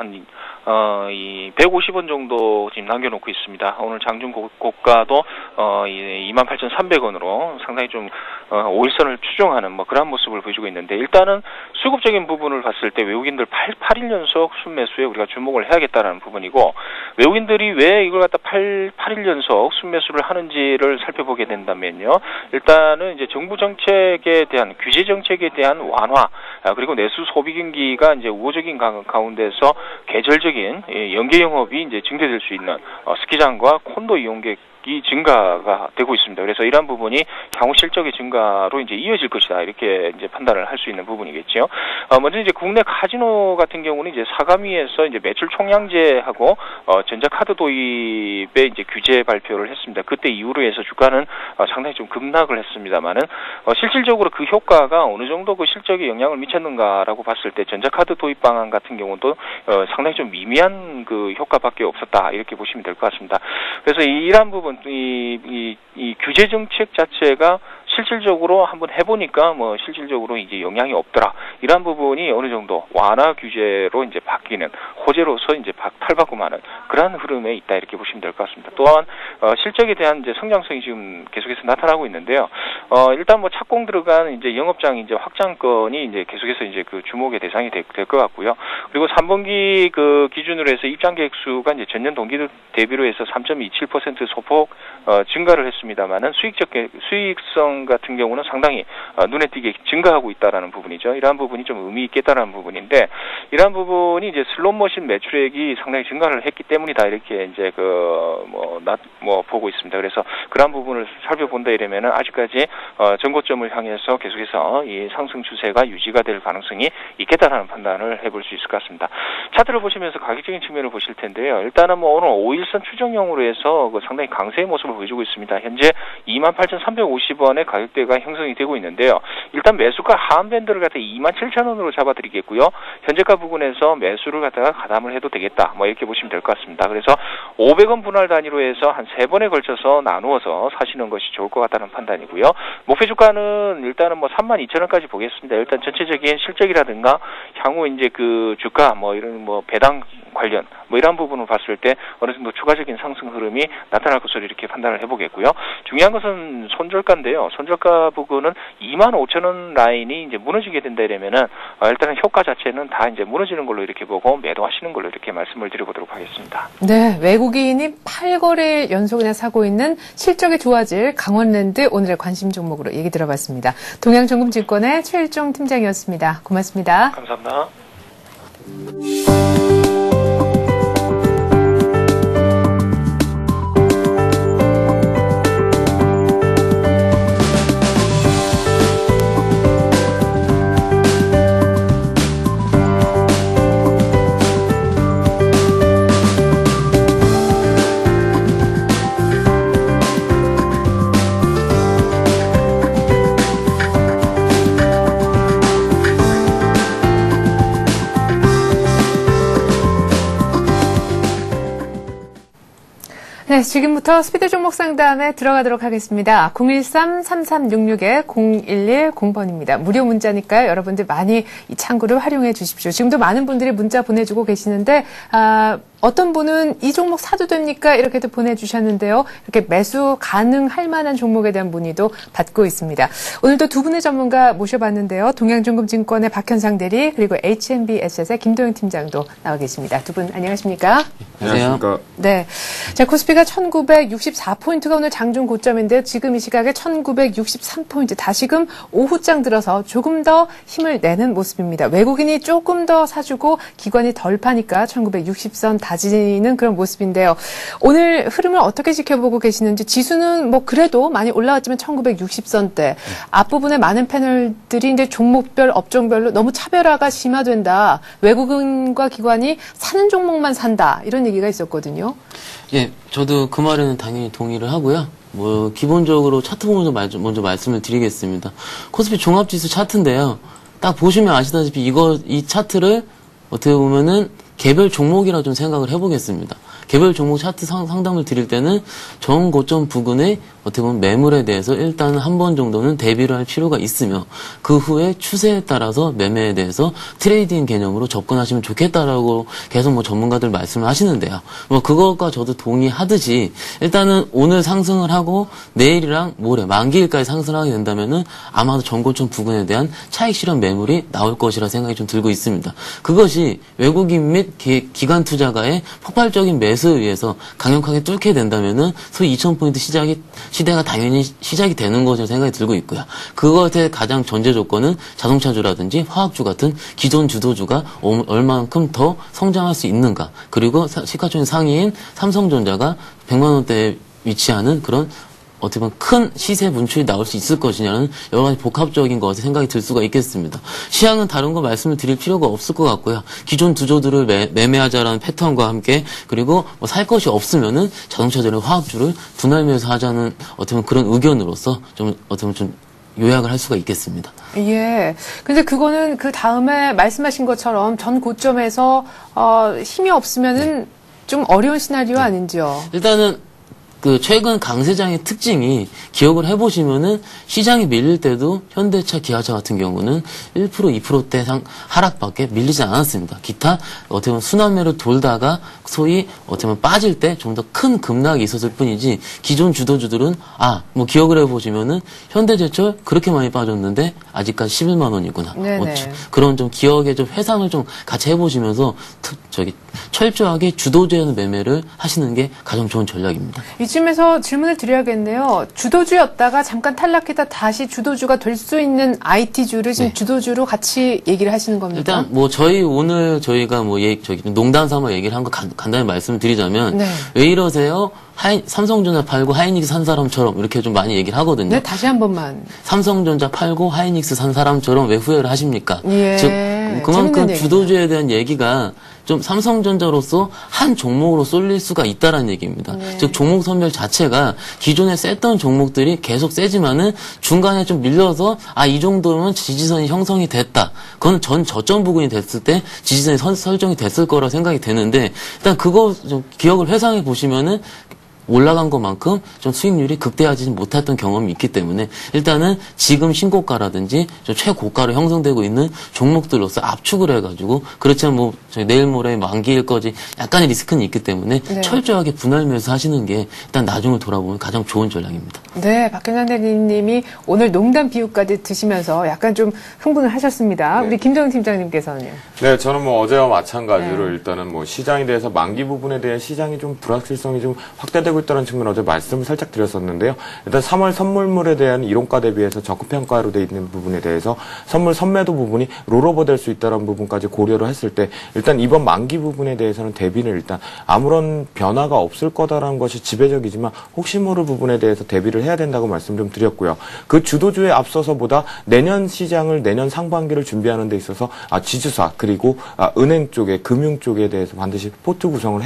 이 150원 정도 지금 남겨놓고 있습니다. 오늘 장중 고가도 28,300원으로 상당히 좀 5일선을 추종하는 뭐 그런 모습을 보여주고 있는데 일단은 수급적인 부분을 봤을 때 외국인들 8일 연속 순매수에 우리가 주목을 해야겠다는 부분이고 외국인들이 왜 이걸 갖다 8일 연속 순매수를 하는지를 살펴보게 된다면요. 일단은 이제 정부 정책에 대한 규제 정책에 대한 완화 그리고 내수 소비 경기가 이제 우호적인 가운데서 계절적인 연계 영업이 이제 증대될 수 있는 스키장과 콘도 이용객 이 증가가 되고 있습니다. 그래서 이러한 부분이 향후 실적의 증가로 이제 이어질 것이다. 이렇게 이제 판단을 할 수 있는 부분이겠죠. 먼저 이제 국내 카지노 같은 경우는 이제 사감위에서 이제 매출 총량제하고 전자카드 도입에 이제 규제 발표를 했습니다. 그때 이후로 해서 주가는 상당히 좀 급락을 했습니다만은 실질적으로 그 효과가 어느 정도 그 실적에 영향을 미쳤는가라고 봤을 때 전자카드 도입 방안 같은 경우도 상당히 좀 미미한 그 효과밖에 없었다. 이렇게 보시면 될 것 같습니다. 그래서 이러한 부분 이 규제 정책 자체가 실질적으로 한번 해보니까 뭐 실질적으로 이제 영향이 없더라. 이러한 부분이 어느 정도 완화 규제로 이제 바뀌는 호재로서 이제 탈바꿈 하는 그러한 흐름에 있다. 이렇게 보시면 될 것 같습니다. 또한 실적에 대한 이제 성장성이 지금 계속해서 나타나고 있는데요. 일단 뭐 착공 들어간 이제 영업장 이제 확장건이 이제 계속해서 이제 그 주목의 대상이 될 것 같고요. 그리고 3분기 그 기준으로 해서 입장 계획 수가 이제 전년 동기 대비로 해서 3.27% 소폭 증가를 했습니다만은 수익성 같은 경우는 상당히 눈에 띄게 증가하고 있다라는 부분이죠. 이러한 부분이 좀 의미 있겠다라는 부분인데, 이러한 부분이 이제 슬롯머신 매출액이 상당히 증가를 했기 때문이다, 이렇게 이제 보고 있습니다. 그래서 그러한 부분을 살펴본다 이러면은 아직까지 전고점을 향해서 계속해서 이 상승 추세가 유지가 될 가능성이 있겠다라는 판단을 해볼 수 있을 것 같습니다. 차트를 보시면서 가격적인 측면을 보실 텐데요. 일단은 오늘 5일선 추정형으로 해서 상당히 강세의 모습을 보여주고 있습니다. 현재 28,350원의 가격대가 형성이 되고 있는데요. 일단 매수가 하한밴드를 갖다 27,000원으로 잡아드리겠고요. 현재가 부근에서 매수를 갖다가 가담을 해도 되겠다, 이렇게 보시면 될 것 같습니다. 그래서 500원 분할 단위로 해서 한 3번에 걸쳐서 나누어서 사시는 것이 좋을 것 같다는 판단이고요. 목표 주가는 일단은 32,000원까지 보겠습니다. 일단 전체적인 실적이라든가 향후 이제 그 주가 이런 배당 관련 이런 부분을 봤을 때 어느 정도 추가적인 상승 흐름이 나타날 것으로 이렇게 판단을 해보겠고요. 중요한 것은 손절가인데요. 손절가 부분은 25,000원 라인이 이제 무너지게 된다 이러면은 일단은 효과 자체는 다 이제 무너지는 걸로 이렇게 보고 매도하시는 걸로 이렇게 말씀을 드려보도록 하겠습니다. 네, 외국인이 8거래 연속이나 사고 있는 실적이 좋아질 강원랜드, 오늘의 관심 종목으로 얘기 들어봤습니다. 동양정금증권의 최일종 팀장이었습니다. 고맙습니다. 감사합니다. 네, 지금부터 스피드 종목 상담에 들어가도록 하겠습니다. 013-3366-0110번입니다. 무료 문자니까요. 여러분들 많이 이 창구를 활용해 주십시오. 지금도 많은 분들이 문자 보내주고 계시는데, 어떤 분은 이 종목 사도 됩니까? 이렇게도 보내주셨는데요. 이렇게 매수 가능할 만한 종목에 대한 문의도 받고 있습니다. 오늘도 두 분의 전문가 모셔봤는데요. 동양증권의 박현상 대리, 그리고 H&B 에셋의 김도영 팀장도 나와 계십니다. 두 분 안녕하십니까? 안녕하십니까? 네. 자, 코스피가 1964포인트가 오늘 장중 고점인데요. 지금 이 시각에 1963포인트, 다시금 오후장 들어서 조금 더 힘을 내는 모습입니다. 외국인이 조금 더 사주고 기관이 덜 파니까 1960선 다지는 그런 모습인데요. 오늘 흐름을 어떻게 지켜보고 계시는지, 지수는 그래도 많이 올라왔지만 1960선대, 앞부분에 많은 패널들이 이제 종목별, 업종별로 너무 차별화가 심화된다. 외국인과 기관이 사는 종목만 산다. 이런 얘기가 있었거든요. 예, 저도 그 말에는 당연히 동의를 하고요. 기본적으로 차트 보면서 먼저 말씀을 드리겠습니다. 코스피 종합지수 차트인데요. 딱 보시면 아시다시피 이 차트를 어떻게 보면은 개별 종목이라 좀 생각을 해보겠습니다. 개별 종목 차트 상담을 드릴 때는 전고점 부근의 어떻게 보면 매물에 대해서 일단 한 번 정도는 대비를 할 필요가 있으며, 그 후에 추세에 따라서 매매에 대해서 트레이딩 개념으로 접근하시면 좋겠다라고 계속 전문가들 말씀을 하시는데요. 그것과 저도 동의하듯이 일단은 오늘 상승을 하고 내일이랑 모레 만기일까지 상승하게 된다면은 아마도 전고점 부근에 대한 차익 실현 매물이 나올 것이라 생각이 좀 들고 있습니다. 그것이 외국인 및 기관 투자가의 폭발적인 매수에 의해서 강력하게 뚫게 된다면은 소위 2000포인트 시대가 당연히 시작이 되는 것으로 생각이 들고 있고요. 그것의 가장 전제 조건은 자동차주라든지 화학주 같은 기존 주도주가 얼만큼 더 성장할 수 있는가, 그리고 시가총액 상위인 삼성전자가 100만 원대에 위치하는 그런 어떻게 보면 큰 시세 분출이 나올 수 있을 것이냐는 여러 가지 복합적인 것에 생각이 들 수가 있겠습니다. 시향은 다른 거 말씀을 드릴 필요가 없을 것 같고요. 기존 두조들을 매매하자라는 패턴과 함께, 그리고 살 것이 없으면은 자동차들의 화학주를 분할 매수하자는 어떻게 보면 그런 의견으로서 좀 어떻게 보면 좀 요약을 할 수가 있겠습니다. 예. 근데 그거는 그 다음에 말씀하신 것처럼 전 고점에서 힘이 없으면은 좀 어려운 시나리오 아닌지요? 일단은 최근 강세장의 특징이 기억을 해보시면은 시장이 밀릴 때도 현대차, 기아차 같은 경우는 1%, 2%대 하락밖에 밀리지 않았습니다. 기타 어떻게 보면 순환매로 돌다가 소위 어떻게 보면 빠질 때 좀 더 큰 급락이 있었을 뿐이지, 기존 주도주들은 기억을 해보시면은 현대제철 그렇게 많이 빠졌는데 아직까지 11만 원이구나. 그런 좀 기억의 좀 회상을 좀 같이 해보시면서 철저하게 주도주의 매매를 하시는 게 가장 좋은 전략입니다. 이쯤에서 질문을 드려야겠네요. 주도주였다가 잠깐 탈락했다 다시 주도주가 될 수 있는 IT주를 지금 네. 주도주로 같이 얘기를 하시는 겁니까? 일단 저희가 저기 농담 삼아 얘기를 한 거 간단히 말씀드리자면 네. 왜 이러세요? 삼성전자 팔고 하이닉스 산 사람처럼 이렇게 좀 많이 얘기를 하거든요. 네, 다시 한 번만. 삼성전자 팔고 하이닉스 산 사람처럼 왜 후회를 하십니까? 예. 즉 그만큼 재밌는 주도주에 대한 얘기가 좀 삼성전자로서 한 종목으로 쏠릴 수가 있다라는 얘기입니다. 네. 즉 종목 선별 자체가 기존에 셌던 종목들이 계속 세지만은 중간에 좀 밀려서 이 정도면 지지선이 형성이 됐다. 그건 전 저점 부근이 됐을 때 지지선이 설정이 됐을 거라 생각이 되는데 일단 그거 좀 기억을 회상해 보시면은 올라간 것만큼 좀 수익률이 극대화하지 못했던 경험이 있기 때문에 일단은 지금 신고가라든지 좀 최고가로 형성되고 있는 종목들로서 압축을 해가지고 그렇지만 내일 모레 만기일 거지 약간의 리스크는 있기 때문에 네. 철저하게 분할 매수하시는 게 일단 나중을 돌아보면 가장 좋은 전략입니다. 네, 박경량 대리님이 오늘 농담 비유까지 드시면서 약간 좀 흥분을 하셨습니다. 네. 우리 김정은 팀장님께서는요. 네, 저는 어제와 마찬가지로 일단은 시장에 대해서 만기 부분에 대한 시장이 좀 불확실성이 좀 확대되고 있다는 측면 어제 말씀을 살짝 드렸었는데요. 일단 3월 선물물에 대한 이론가 대비해서 적급 평가로 돼 있는 부분에 대해서 선물 선매도 부분이 롤오버 될 수 있다는 부분까지 고려를 했을 때 일단 이번 만기 부분에 대해서는 대비는 일단 아무런 변화가 없을 거다라는 것이 지배적이지만 혹시 모를 부분에 대해서 대비를 해야 된다고 말씀 좀 드렸고요. 그 주도주에 앞서서보다 내년 시장을 내년 상반기를 준비하는 데 있어서 지주사 그리고 은행 쪽에 금융 쪽에 대해서 반드시 포트 구성을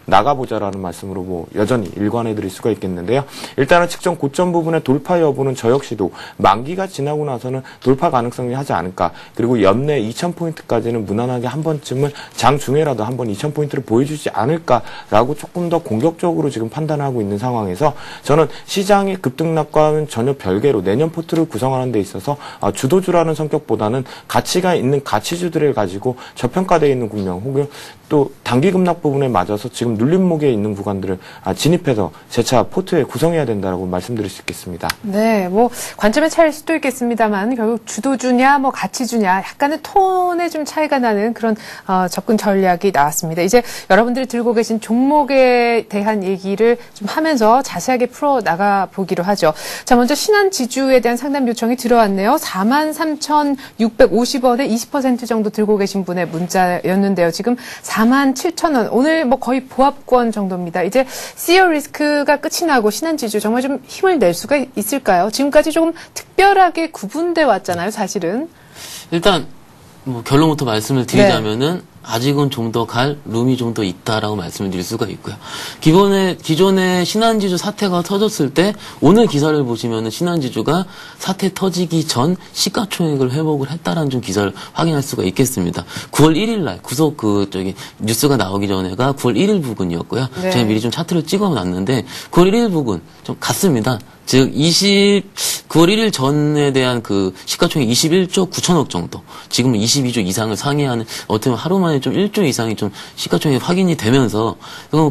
나가보자라는 말씀으로 여전히 일관해 드릴 수가 있겠는데요. 일단은 측정 고점 부분의 돌파 여부는 저 역시도 만기가 지나고 나서는 돌파 가능성이 하지 않을까. 그리고 연내 2000포인트까지는 무난하게 한 번쯤은 장중에라도 한번 2000포인트를 보여주지 않을까라고 조금 더 공격적으로 지금 판단하고 있는 상황에서 저는 시장의 급등락과는 전혀 별개로 내년 포트를 구성하는 데 있어서 주도주라는 성격보다는 가치가 있는 가치주들을 가지고 저평가되어 있는 국면 혹은 또 단기 급락 부분에 맞아서 지금 눌림목에 있는 구간들을 진입해서 재차 포트에 구성해야 된다라고 말씀드릴 수 있겠습니다. 네, 관점의 차이일 수도 있겠습니다만 결국 주도주냐 가치주냐 약간의 톤에 좀 차이가 나는 그런 접근 전략이 나왔습니다. 이제 여러분들이 들고 계신 종목에 대한 얘기를 좀 하면서 자세하게 풀어 나가 보기로 하죠. 자, 먼저 신한지주에 대한 상담 요청이 들어왔네요. 43,650원에 20% 정도 들고 계신 분의 문자였는데요. 지금 47,000원. 오늘 거의 보합권 정도입니다. 이제 CEO 리스크가 끝이 나고 신한지주 정말 좀 힘을 낼 수가 있을까요? 지금까지 조금 특별하게 구분돼 왔잖아요, 사실은. 일단 결론부터 말씀을 드리자면은 아직은 좀 더 갈 룸이 좀 더 있다라고 말씀을 드릴 수가 있고요. 기존에 신한지주 사태가 터졌을 때 오늘 기사를 보시면은 신한지주가 사태 터지기 전 시가총액을 회복을 했다라는 좀 기사를 확인할 수가 있겠습니다. 9월 1일 날 구속 뉴스가 나오기 전에가 9월 1일 부근이었고요. 네. 제가 미리 좀 차트를 찍어놨는데 9월 1일 부근 좀 같습니다. 즉 9월 1일 전에 대한 그 시가총액 21조 9천억 정도, 지금은 22조 이상을 상회하는 어떻게 보면 하루 만에 좀 1조 이상이 좀 시가총액 확인이 되면서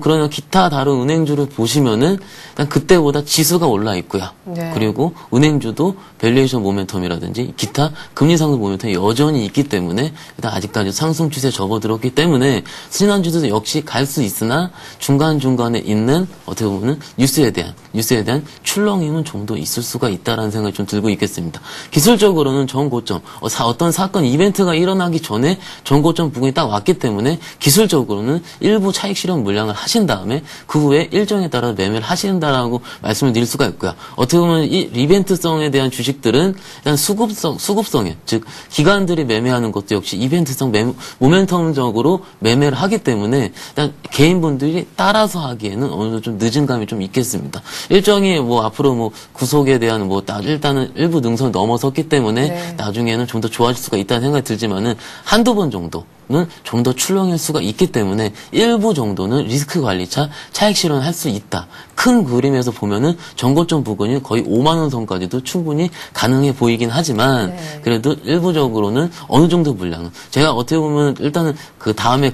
그러나 기타 다른 은행주를 보시면은 일단 그때보다 지수가 올라 있고요. 네. 그리고 은행주도 밸류에이션 모멘텀이라든지 기타 금리 상승 모멘텀이 여전히 있기 때문에 일단 아직까지 상승 추세에 접어들었기 때문에 신한주도 역시 갈 수 있으나 중간중간에 있는 어떻게 보면은 뉴스에 대한 출렁임은 좀 더 있을 수가 있다라는 생각이 좀 들고 있겠습니다. 기술적으로는 전고점, 어떤 사건 이벤트가 일어나기 전에 전고점 부근이 딱 왔기 때문에 기술적으로는 일부 차익 실현 물량을 하신 다음에 그 후에 일정에 따라 매매를 하신다라고 말씀을 드릴 수가 있고요. 어떻게 보면 이 이벤트성에 대한 주식들은 일단 수급성에, 즉 기관들이 매매하는 것도 역시 이벤트성 모멘텀적으로 매매를 하기 때문에 일단 개인분들이 따라서 하기에는 어느 정도 좀 늦은 감이 좀 있겠습니다. 일정이 앞으로 구속에 대한 일단은 일부 능선 넘어섰기 때문에 네. 나중에는 좀 더 좋아질 수가 있다는 생각이 들지만은 한두 번 정도는 좀 더 출렁일 수가 있기 때문에 일부 정도는 리스크 관리차 차익 실현할 수 있다. 큰 그림에서 보면은 전고점 부근이 거의 5만 원 선까지도 충분히 가능해 보이긴 하지만 네. 그래도 일부적으로는 어느 정도 물량은 제가 어떻게 보면 일단은 그 다음에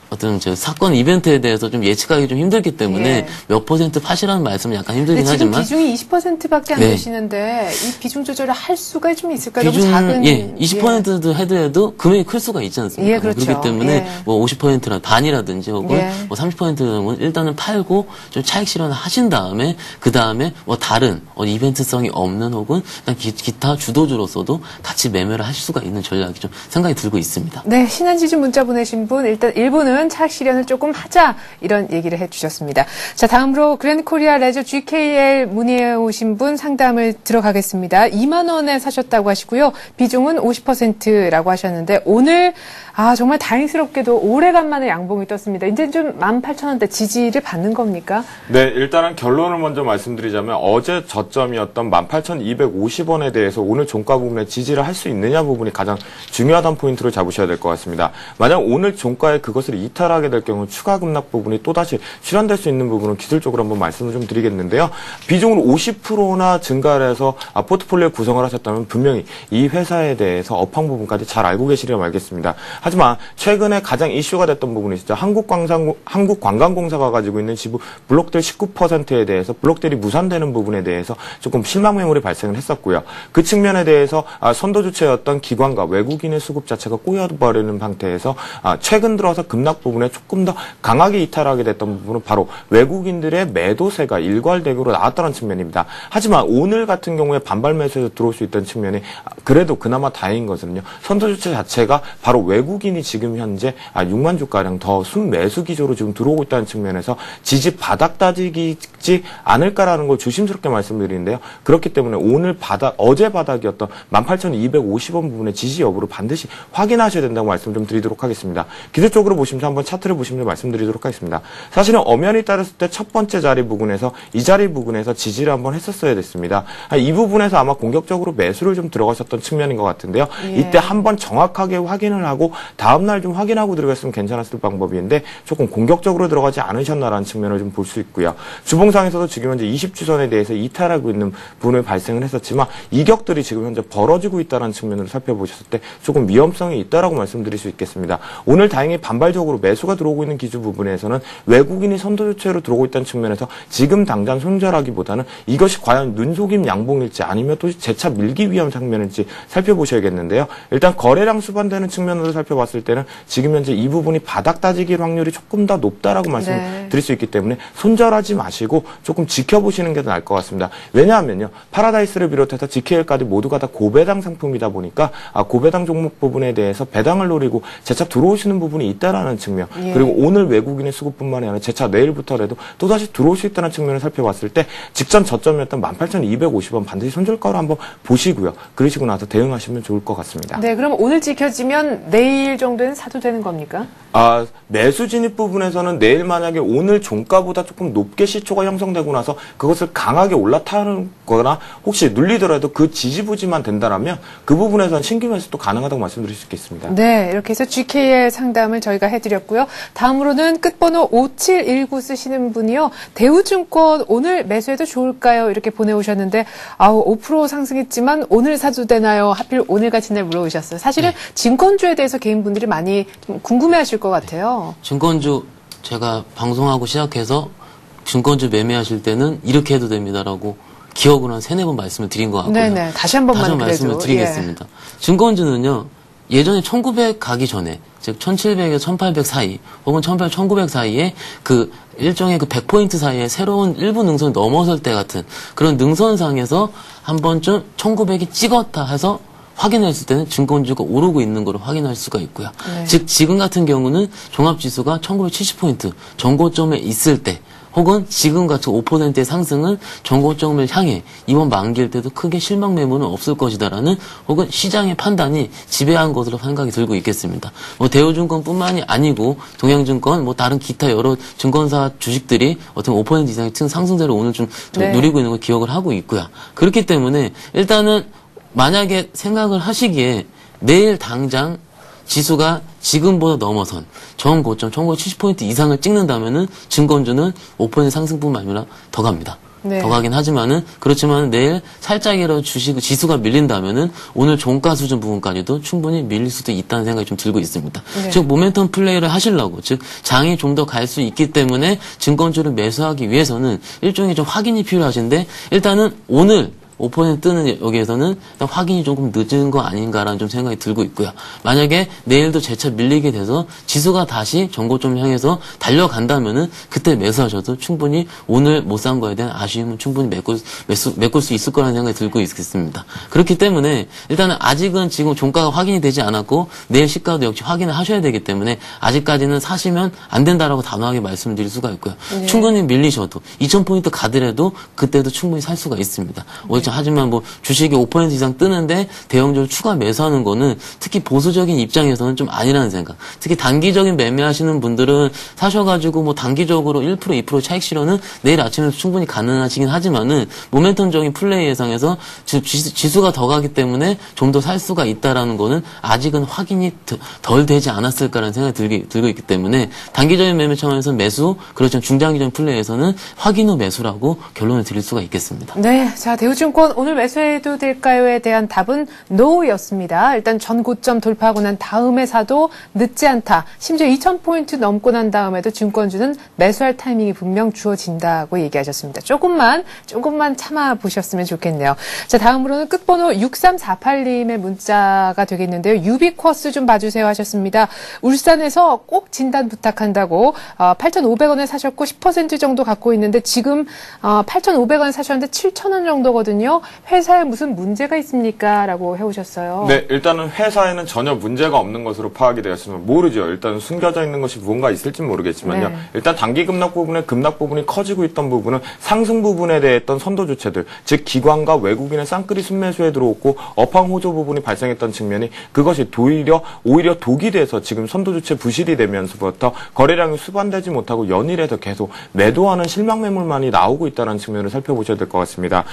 어떤 저 사건 이벤트에 대해서 좀 예측하기 좀 힘들기 때문에 예. 몇 퍼센트 파시라는 말씀은 약간 근데 힘들긴 지금 하지만 비중이 20%밖에 안 네. 되시는데 이 비중 조절을 할 수가 좀 있을까요? 비중 너무 작은 예 20%도 해도 금액이 클 수가 있지 않습니까? 예, 그렇죠. 그렇기 때문에 예. 뭐 50%나 반이라든지 혹은 예. 뭐 30%는 일단은 팔고 좀 차익 실현을 하신 다음에 그 다음에 뭐 다른 이벤트성이 없는 혹은 그냥 기타 주도주로서도 같이 매매를 하실 수가 있는 전략이 좀 생각이 들고 있습니다. 네, 신한지주 문자 보내신 분 일단 일부는 차익 실현을 조금 하자 이런 얘기를 해주셨습니다. 자, 다음으로 그랜드코리아 레저 GKL 문의해 오신 분 상담을 들어가겠습니다. 2만 원에 사셨다고 하시고요. 비중은 50%라고 하셨는데 오늘 정말 다행스럽게도 오래간만에 양봉이 떴습니다. 이제 좀 18,000원대 지지를 받는 겁니까? 네, 일단은 결론을 먼저 말씀드리자면 어제 저점이었던 18,250원에 대해서 오늘 종가 부분에 지지를 할 수 있느냐 부분이 가장 중요하다는 포인트를 잡으셔야 될 것 같습니다. 만약 오늘 종가에 그것을 이탈하게 될 경우 추가 급락 부분이 또다시 실현될 수 있는 부분은 기술적으로 한번 말씀을 좀 드리겠는데요. 비중을 50%나 증가를 해서 포트폴리오 구성을 하셨다면 분명히 이 회사에 대해서 업황 부분까지 잘 알고 계시리라 알겠습니다. 하지만 최근에 가장 이슈가 됐던 부분이 있죠. 한국관광공사가 가지고 있는 지분 블록들 19%에 대해서 블록들이 무산되는 부분에 대해서 조금 실망 매물이 발생을 했었고요. 그 측면에 대해서 선도주체였던 기관과 외국인의 수급 자체가 꼬여버리는 상태에서 최근 들어서 급락 부분에 조금 더 강하게 이탈하게 됐던 부분은 바로 외국인들의 매도세가 일괄되기로 나왔다는 측면입니다. 하지만 오늘 같은 경우에 반발 매수에서 들어올 수 있던 측면이 그래도 그나마 다행인 것은요. 선도주체 자체가 바로 외국인이 지금 현재 6만 주가량 더 순매수 기조로 지금 들어오고 있다는 측면에서 지지 바닥 다지기지 않을까라는 걸 조심스럽게 말씀드리는데요. 그렇기 때문에 오늘 어제 바닥이었던 18,250원 부분의 지지 여부를 반드시 확인하셔야 된다고 말씀 좀 드리도록 하겠습니다. 기술적으로 보시면서 한번 차트를 보시면서 말씀드리도록 하겠습니다. 사실은 엄연히 따랐을 때 첫 번째 자리 부분에서 이 자리 부분에서 지지를 한번 했었어야 됐습니다. 이 부분에서 아마 공격적으로 매수를 좀 들어가셨던 측면인 것 같은데요. 예. 이때 한번 정확하게 확인을 하고 다음날 좀 확인하고 들어갔으면 괜찮았을 방법인데 조금 공격적으로 들어가지 않으셨나라는 측면을 좀 볼 수 있고요. 주봉상에서도 지금 현재 20주선에 대해서 이탈하고 있는 부분이 발생을 했었지만 이격들이 지금 현재 벌어지고 있다는 측면으로 살펴보셨을 때 조금 위험성이 있다라고 말씀드릴 수 있겠습니다. 오늘 다행히 반발적으로 매수가 들어오고 있는 기준 부분에서는 외국인이 선도주체로 들어오고 있다는 측면에서 지금 당장 손절하기보다는 이것이 과연 눈속임 양봉일지 아니면 또 재차 밀기 위한 장면일지 살펴보셔야겠는데요. 일단 거래량 수반되는 측면으로 살펴봤을 때는 지금 현재 이 부분이 바닥 따지기 확률이 조금 더 높다라고 말씀드릴 수 있기 때문에 손절하지 마시고 조금 지켜보시는 게 더 나을 것 같습니다. 왜냐하면요. 파라다이스를 비롯해서 GKL까지 모두가 다 고배당 상품이다 보니까 고배당 종목 부분에 대해서 배당을 노리고 재차 들어오시는 부분이 있다라는 측면 예. 그리고 오늘 외국인의 수급뿐만이 아니라 재차 내일부터라도 또다시 들어올 수 있다는 측면을 살펴봤을 때 직전 저점이었던 18,250원 반드시 손절가로 한번 보시고요. 그러시고 나서 대응하시면 좋을 것 같습니다. 네, 그럼 오늘 지켜지면 내일 정도는 사도 되는 겁니까? 매수 진입 부분에서는 내일 만약에 오늘 종가보다 조금 높게 시초가 형성되고 나서 그것을 강하게 올라타는 거나 혹시 눌리더라도 그 지지부지만 된다라면 그 부분에서는 신규 매수도 가능하다고 말씀드릴 수 있겠습니다. 네, 이렇게 해서 GKL 상담을 저희가 해드렸고요. 다음으로는 끝번호 5719 쓰시는 분이요. 대우증권 오늘 매수해도 좋을까요? 이렇게 보내오셨는데 5% 상승했지만 오늘 사도 되나요? 하필 오늘 같은 날 물어보셨어요. 사실은 증권주에 대해서 개인분들이 많이 좀 궁금해하실 것 같아요. 증권주 제가 방송하고 시작해서 증권주 매매하실 때는 이렇게 해도 됩니다라고 기억을 한 3-4번 말씀을 드린 것 같고요. 네네. 다시 한 번만 말씀을 드리겠습니다. 증권주는요. 예전에 1900 가기 전에 즉 1700에서 1800 사이 혹은 1800, 1900 사이에 그 일종의 그 100포인트 사이에 새로운 일부 능선을 넘어설 때 같은 그런 능선상에서 한 번쯤 1900이 찍었다 해서 확인했을 때는 증권주가 오르고 있는 걸 확인할 수가 있고요. 네. 즉 지금 같은 경우는 종합지수가 1970포인트 전고점에 있을 때 혹은 지금 같은 5%의 상승은 전고점을 향해 이번 만기일 때도 크게 실망 매물은 없을 것이다라는 혹은 시장의 판단이 지배한 것으로 생각이 들고 있겠습니다. 뭐 대우증권뿐만이 아니고 동양증권 뭐 다른 기타 여러 증권사 주식들이 어떤 5% 이상의 상승세를 오늘 좀 네. 누리고 있는 걸 기억을 하고 있고요. 그렇기 때문에 일단은 만약에 생각을 하시기에 내일 당장 지수가 지금보다 넘어선 전 고점 1970포인트 이상을 찍는다면은 증권주는 5% 상승뿐만 아니라 더 갑니다. 네. 더 가긴 하지만은 그렇지만 내일 살짝이라도 지수가 밀린다면은 오늘 종가 수준 부분까지도 충분히 밀릴 수도 있다는 생각이 좀 들고 있습니다. 네. 즉 모멘텀 플레이를 하시려고 즉 장이 좀 더 갈 수 있기 때문에 증권주를 매수하기 위해서는 일종의 좀 확인이 필요하신데 일단은 오늘 5% 뜨는 여기에서는 확인이 조금 늦은 거 아닌가라는 좀 생각이 들고 있고요. 만약에 내일도 재차 밀리게 돼서 지수가 다시 전고점을 향해서 달려간다면은 그때 매수하셔도 충분히 오늘 못 산 거에 대한 아쉬움은 충분히 메꿀 수 있을 거라는 생각이 들고 있겠습니다. 그렇기 때문에 일단은 아직은 지금 종가가 확인이 되지 않았고 내일 시가도 역시 확인을 하셔야 되기 때문에 아직까지는 사시면 안 된다라고 단호하게 말씀드릴 수가 있고요. 네. 충분히 충분히 밀리셔도 2000포인트 가더라도 그때도 충분히 살 수가 있습니다. 하지만 뭐 주식이 5% 이상 뜨는데 대형적으로 추가 매수하는 거는 특히 보수적인 입장에서는 좀 아니라는 생각. 특히 단기적인 매매하시는 분들은 사셔가지고 뭐 단기적으로 1% 2% 차익 실현은 내일 아침에 충분히 가능하시긴 하지만은 모멘텀적인 플레이 예상에서 지수가 더 가기 때문에 좀 더 살 수가 있다라는 거는 아직은 확인이 덜 되지 않았을까라는 생각이 들고 있기 때문에 단기적인 매매 차원에서 매수, 그렇지만 중장기적인 플레이에서는 확인 후 매수라고 결론을 드릴 수가 있겠습니다. 네, 자 대우증권 오늘 매수해도 될까요에 대한 답은 NO였습니다. 일단 전 고점 돌파하고 난 다음에 사도 늦지 않다. 심지어 2000포인트 넘고 난 다음에도 증권주는 매수할 타이밍이 분명 주어진다고 얘기하셨습니다. 조금만 참아보셨으면 좋겠네요. 자, 다음으로는 끝번호 6348님의 문자가 되겠는데요. 유비쿼스 좀 봐주세요 하셨습니다. 울산에서 꼭 진단 부탁한다고 8,500원에 사셨고 10% 정도 갖고 있는데 지금 8,500원에 사셨는데 7,000원 정도거든요. 회사에 무슨 문제가 있습니까? 라고 해오셨어요. 네, 일단은 회사에는 전혀 문제가 없는 것으로 파악이 되었으면 모르죠. 일단 숨겨져 있는 것이 무언가 있을지 모르겠지만요. 네. 일단 단기 급락 부분이 커지고 있던 부분은 상승 부분에 대했던 선도 주체들, 즉 기관과 외국인의 쌍끌이 순매수에 들어오고 업황 호조 부분이 발생했던 측면이 그것이 오히려 독이 돼서 지금 선도 주체 부실이 되면서부터 거래량이 수반되지 못하고 연일해서 계속 매도하는 실망 매물만이 나오고 있다는 측면을 살펴보셔야 될 것 같습니다.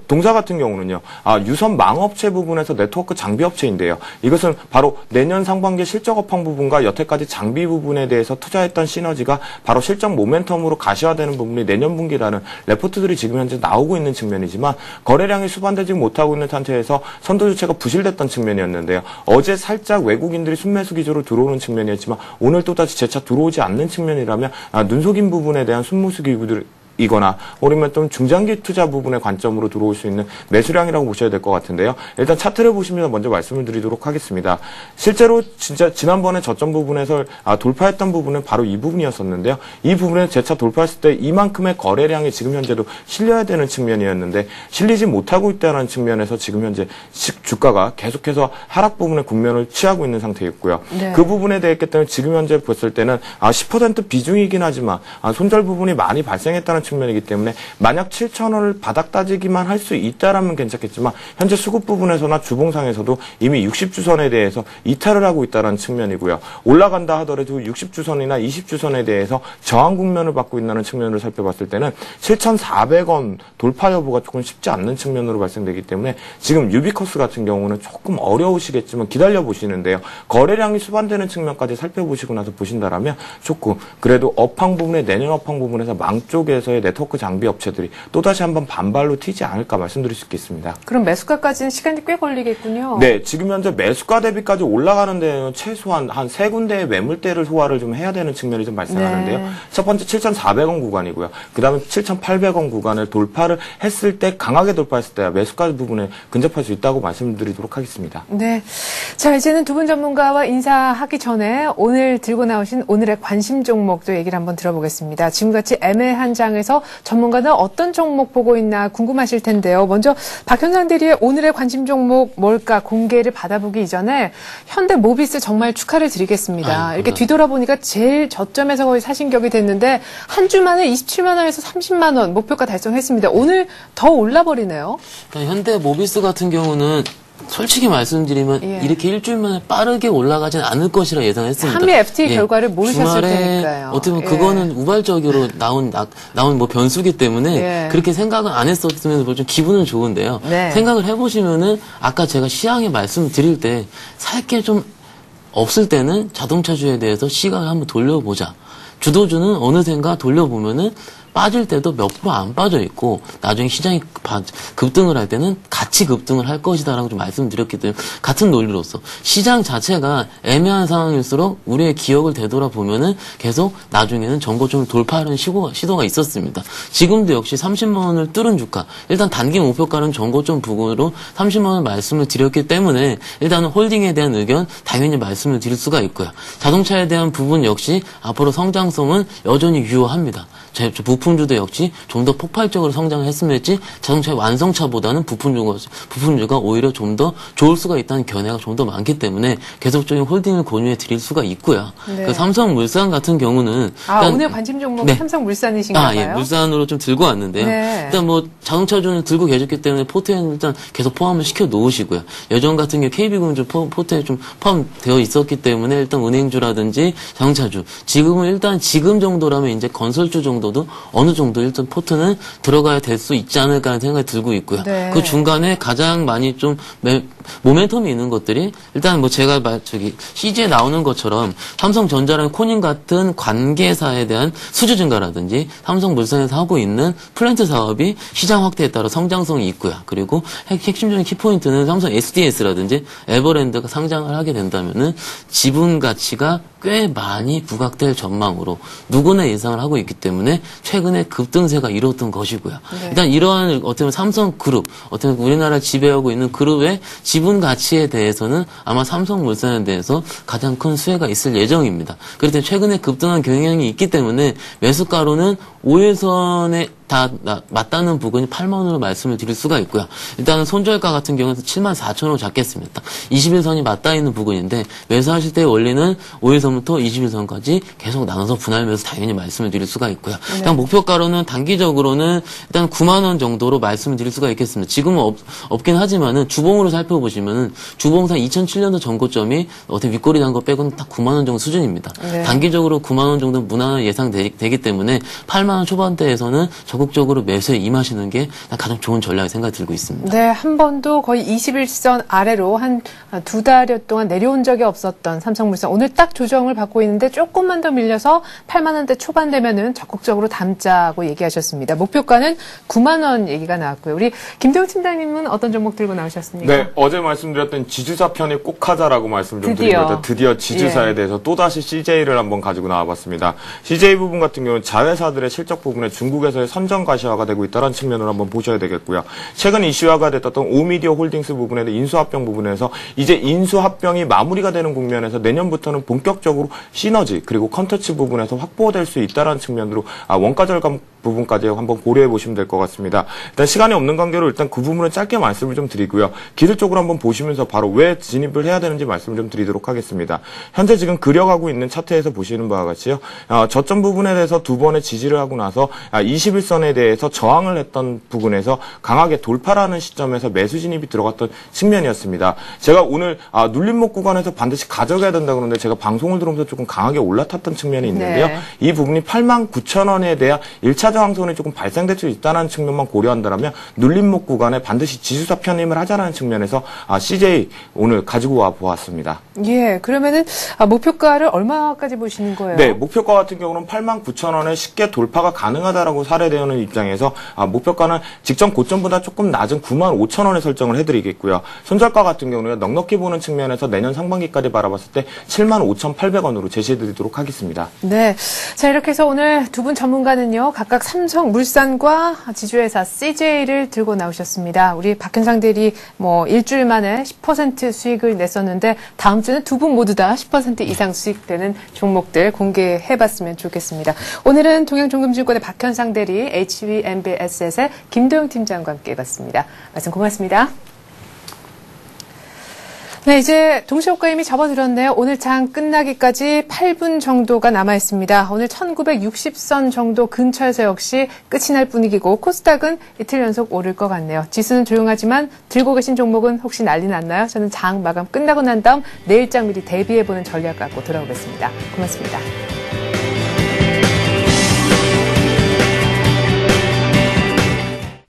동사 같은 경우는요, 유선 망업체 부분에서 네트워크 장비 업체인데요. 이것은 바로 내년 상반기 실적 업황 부분과 여태까지 장비 부분에 대해서 투자했던 시너지가 바로 실적 모멘텀으로 가시화되는 부분이 내년 분기라는 레포트들이 지금 현재 나오고 있는 측면이지만 거래량이 수반되지 못하고 있는 상태에서 선도 주체가 부실됐던 측면이었는데요. 어제 살짝 외국인들이 순매수 기조로 들어오는 측면이었지만 오늘 또다시 재차 들어오지 않는 측면이라면 눈속임 부분에 대한 순매수 기구들 이거나 아니면 좀 중장기 투자 부분의 관점으로 들어올 수 있는 매수량이라고 보셔야 될 것 같은데요. 일단 차트를 보시면서 먼저 말씀을 드리도록 하겠습니다. 실제로 진짜 지난번에 저점 부분에서 돌파했던 부분은 바로 이 부분이었었는데요. 이 부분에 재차 돌파했을 때 이만큼의 거래량이 지금 현재도 실려야 되는 측면이었는데 실리지 못하고 있다는 측면에서 지금 현재 주가가 계속해서 하락 부분의 국면을 취하고 있는 상태였고요. 네. 그 부분에 대했기 때문에 지금 현재 봤을 때는 10% 비중이긴 하지만 손절 부분이 많이 발생했다는 측면이기 때문에 만약 7,000원을 바닥 따지기만 할 수 있다라면 괜찮겠지만 현재 수급 부분에서나 주봉상에서도 이미 60주선에 대해서 이탈을 하고 있다는 측면이고요. 올라간다 하더라도 60주선이나 20주선에 대해서 저항 국면을 받고 있다는 측면을 살펴봤을 때는 7,400원 돌파 여부가 조금 쉽지 않는 측면으로 발생되기 때문에 지금 유비쿼스 같은 경우는 조금 어려우시겠지만 기다려 보시는데요. 거래량이 수반되는 측면까지 살펴보시고 나서 보신다라면 조금 그래도 업황 부분에 내년 업황 부분에서 망 쪽에서의 네트워크 장비 업체들이 또다시 한번 반발로 튀지 않을까 말씀드릴 수 있겠습니다. 그럼 매수가까지는 시간이 꽤 걸리겠군요. 네, 지금 현재 매수가 대비까지 올라가는 데는 최소한 한 세 군데의 매물대를 소화를 좀 해야 되는 측면이 좀 발생하는데요. 네. 첫 번째 7,400원 구간이고요. 그 다음에 7,800원 구간을 돌파를 했을 때 강하게 돌파했을 때 매수가 부분에 근접할 수 있다고 말씀드리도록 하겠습니다. 네. 자, 이제는 두 분 전문가와 인사하기 전에 오늘 들고 나오신 오늘의 관심 종목도 얘기를 한번 들어보겠습니다. 지금같이 애매한 장에서 전문가는 어떤 종목 보고 있나 궁금하실 텐데요. 먼저 박현상 대리의 오늘의 관심 종목 뭘까 공개를 받아보기 이전에 현대모비스 정말 축하를 드리겠습니다. 이렇게 뒤돌아보니까 제일 저점에서 거의 사신 격이 됐는데 한 주 만에 27만 원에서 30만 원 목표가 달성했습니다. 오늘 더 올라버리네요. 그러니까 현대모비스 같은 경우는 솔직히 말씀드리면 이렇게 일주일 만에 빠르게 올라가진 않을 것이라 예상했습니다. 한미 FTA 결과를 모르셨을 테니까요. 어떻게 보면 그거는 우발적으로 나온 뭐 변수기 때문에 그렇게 생각은 안 했었으면 좀 기분은 좋은데요. 네. 생각을 해보시면은 아까 제가 시황에 말씀드릴 때 살 게 좀 없을 때는 자동차주에 대해서 시각을 한번 돌려보자. 주도주는 어느샌가 돌려보면은 빠질 때도 몇 프로 안 빠져 있고 나중에 시장이 급등을 할 때는 같이 급등을 할 것이다라고 좀 말씀드렸기 때문에 같은 논리로서 시장 자체가 애매한 상황일수록 우리의 기억을 되돌아보면은 계속 나중에는 정고점을 돌파하는 시도가 있었습니다. 지금도 역시 30만 원을 뚫은 주가, 일단 단기 목표가는 정고점 부근으로 30만 원 말씀을 드렸기 때문에 일단은 홀딩에 대한 의견 당연히 말씀을 드릴 수가 있고요. 자동차에 대한 부분 역시 앞으로 성장성은 여전히 유효합니다. 부품주도 역시 좀 더 폭발적으로 성장했으면 했지 자동차의 완성차보다는 부품주가 오히려 좀 더 좋을 수가 있다는 견해가 좀 더 많기 때문에 계속적인 홀딩을 권유해 드릴 수가 있고요. 네. 그 삼성물산 같은 경우는 오늘 관심 종목이 네. 삼성물산이신가 봐요. 예, 물산으로 좀 들고 왔는데요. 네. 일단 뭐 자동차주는 들고 계셨기 때문에 포트에는 일단 계속 포함을 시켜 놓으시고요. 예전 같은 경우 KB금융주 포트에 좀 포함되어 있었기 때문에 일단 은행주라든지 자동차주 지금은 일단 지금 정도라면 이제 건설주 정도도 어느 정도 일단 포트는 들어가야 될 수 있지 않을까 하는 생각이 들고 있고요. 네. 그 중간에 가장 많이 좀 모멘텀이 있는 것들이 일단 뭐 제가 CG에 나오는 것처럼 삼성전자랑 코닌 같은 관계사에 대한 수주 증가라든지 삼성물산에서 하고 있는 플랜트 사업이 시장 확대에 따라 성장성이 있고요. 그리고 핵심적인 키포인트는 삼성 SDS라든지 에버랜드가 상장을 하게 된다면은 지분 가치가 꽤 많이 부각될 전망으로 누구나 예상을 하고 있기 때문에 최근에 급등세가 이뤘던 것이고요. 네. 일단 이러한 어떻게 보면 삼성그룹, 어떻게 보면 우리나라를 지배하고 있는 그룹의 지분 가치에 대해서는 아마 삼성물산에 대해서 가장 큰 수혜가 있을 예정입니다. 그렇기 때문에 최근에 급등한 경향이 있기 때문에 매수가로는 5일선에 다 맞닿는 부분이 8만 원으로 말씀을 드릴 수가 있고요. 일단은 손절가 같은 경우는 7만 4천 원으로 잡겠습니다. 21선이 맞닿아 있는 부분인데 매수하실 때 원리는 5일선부터 21선까지 계속 나눠서 분할 매수 당연히 말씀을 드릴 수가 있고요. 네. 일단 목표가로는 단기적으로는 일단 9만 원 정도로 말씀을 드릴 수가 있겠습니다. 지금은 없긴 하지만은 주봉으로 살펴보시면은 주봉상 2007년도 전고점이 어떻게 윗꼬리 난 거 빼고는 딱 9만 원 정도 수준입니다. 네. 단기적으로 9만 원 정도 무난한 예상되기 때문에 8만 원 초반대에서는 적극적으로 매수에 임하시는 게 가장 좋은 전략이 생각이 들고 있습니다. 네, 한 번도 거의 21선 아래로 한 두 달여 동안 내려온 적이 없었던 삼성물산. 오늘 딱 조정을 받고 있는데 조금만 더 밀려서 8만 원대 초반 되면은 적극적으로 담자고 얘기하셨습니다. 목표가는 9만 원 얘기가 나왔고요. 우리 김대웅 팀장님은 어떤 종목 들고 나오셨습니까? 네, 어제 말씀드렸던 지주사 편이 꼭 하자라고 말씀 좀 드디어. 드립니다. 드디어 지주사에 대해서 또다시 CJ를 한번 가지고 나와봤습니다. CJ 부분 같은 경우는 자회사들의 실적 부분에 중국에서의 선전 가시화가 되고 있다는 측면으로 한번 보셔야 되겠고요. 최근 이슈화가 됐던 오미디어 홀딩스 부분에도 인수합병 부분에서 이제 인수합병이 마무리가 되는 국면에서 내년부터는 본격적으로 시너지 그리고 컨텐츠 부분에서 확보될 수 있다는 측면으로 원가 절감 부분까지 한번 고려해 보시면 될 것 같습니다. 일단 시간이 없는 관계로 일단 그 부분은 짧게 말씀을 좀 드리고요. 기술적으로 한번 보시면서 바로 왜 진입을 해야 되는지 말씀을 좀 드리도록 하겠습니다. 현재 지금 그려가고 있는 차트에서 보시는 바와 같이요. 저점 부분에 대해서 두 번의 지지를 하고 나서 21선에 대해서 저항을 했던 부분에서 강하게 돌파라는 시점에서 매수 진입이 들어갔던 측면이었습니다. 제가 오늘 눌림목 구간에서 반드시 가져가야 된다 그러는데 제가 방송을 들으면서 조금 강하게 올라탔던 측면이 있는데요. 네. 이 부분이 89,000원에 대한 1차 저항선이 조금 발생될 수 있다는 측면만 고려한다면 눌림목 구간에 반드시 지수사 편입을 하자는 측면에서 CJ 오늘 가지고 와 보았습니다. 예, 그러면은 목표가를 얼마까지 보시는 거예요? 네, 목표가 같은 경우는 89,000원에 쉽게 돌파가 가능하다라고 사례되는 입장에서 목표가는 직전 고점보다 조금 낮은 95,000원에 설정을 해드리겠고요. 손절가 같은 경우는 넉넉히 보는 측면에서 내년 상반기까지 바라봤을 때 75,800원으로 제시해드리도록 하겠습니다. 네. 자, 이렇게 해서 오늘 두 분 전문가는요, 각각 삼성물산과 지주회사 CJ를 들고 나오셨습니다. 우리 박현상 대리 일주일 만에 10% 수익을 냈었는데, 다음 주는 두 분 모두 다 10% 이상 수익되는 종목들 공개해봤으면 좋겠습니다. 오늘은 동양종금증권의 박현상 대리, HBMBS의 김도영 팀장과 함께 해봤습니다. 말씀 고맙습니다. 네, 이제 동시호가 이미 접어들었네요. 오늘 장 끝나기까지 8분 정도가 남아있습니다. 오늘 1960선 정도 근처에서 역시 끝이 날 분위기고 코스닥은 이틀 연속 오를 것 같네요. 지수는 조용하지만 들고 계신 종목은 혹시 난리 났나요? 저는 장 마감 끝나고 난 다음 내일장 미리 대비해보는 전략 갖고 돌아오겠습니다. 고맙습니다.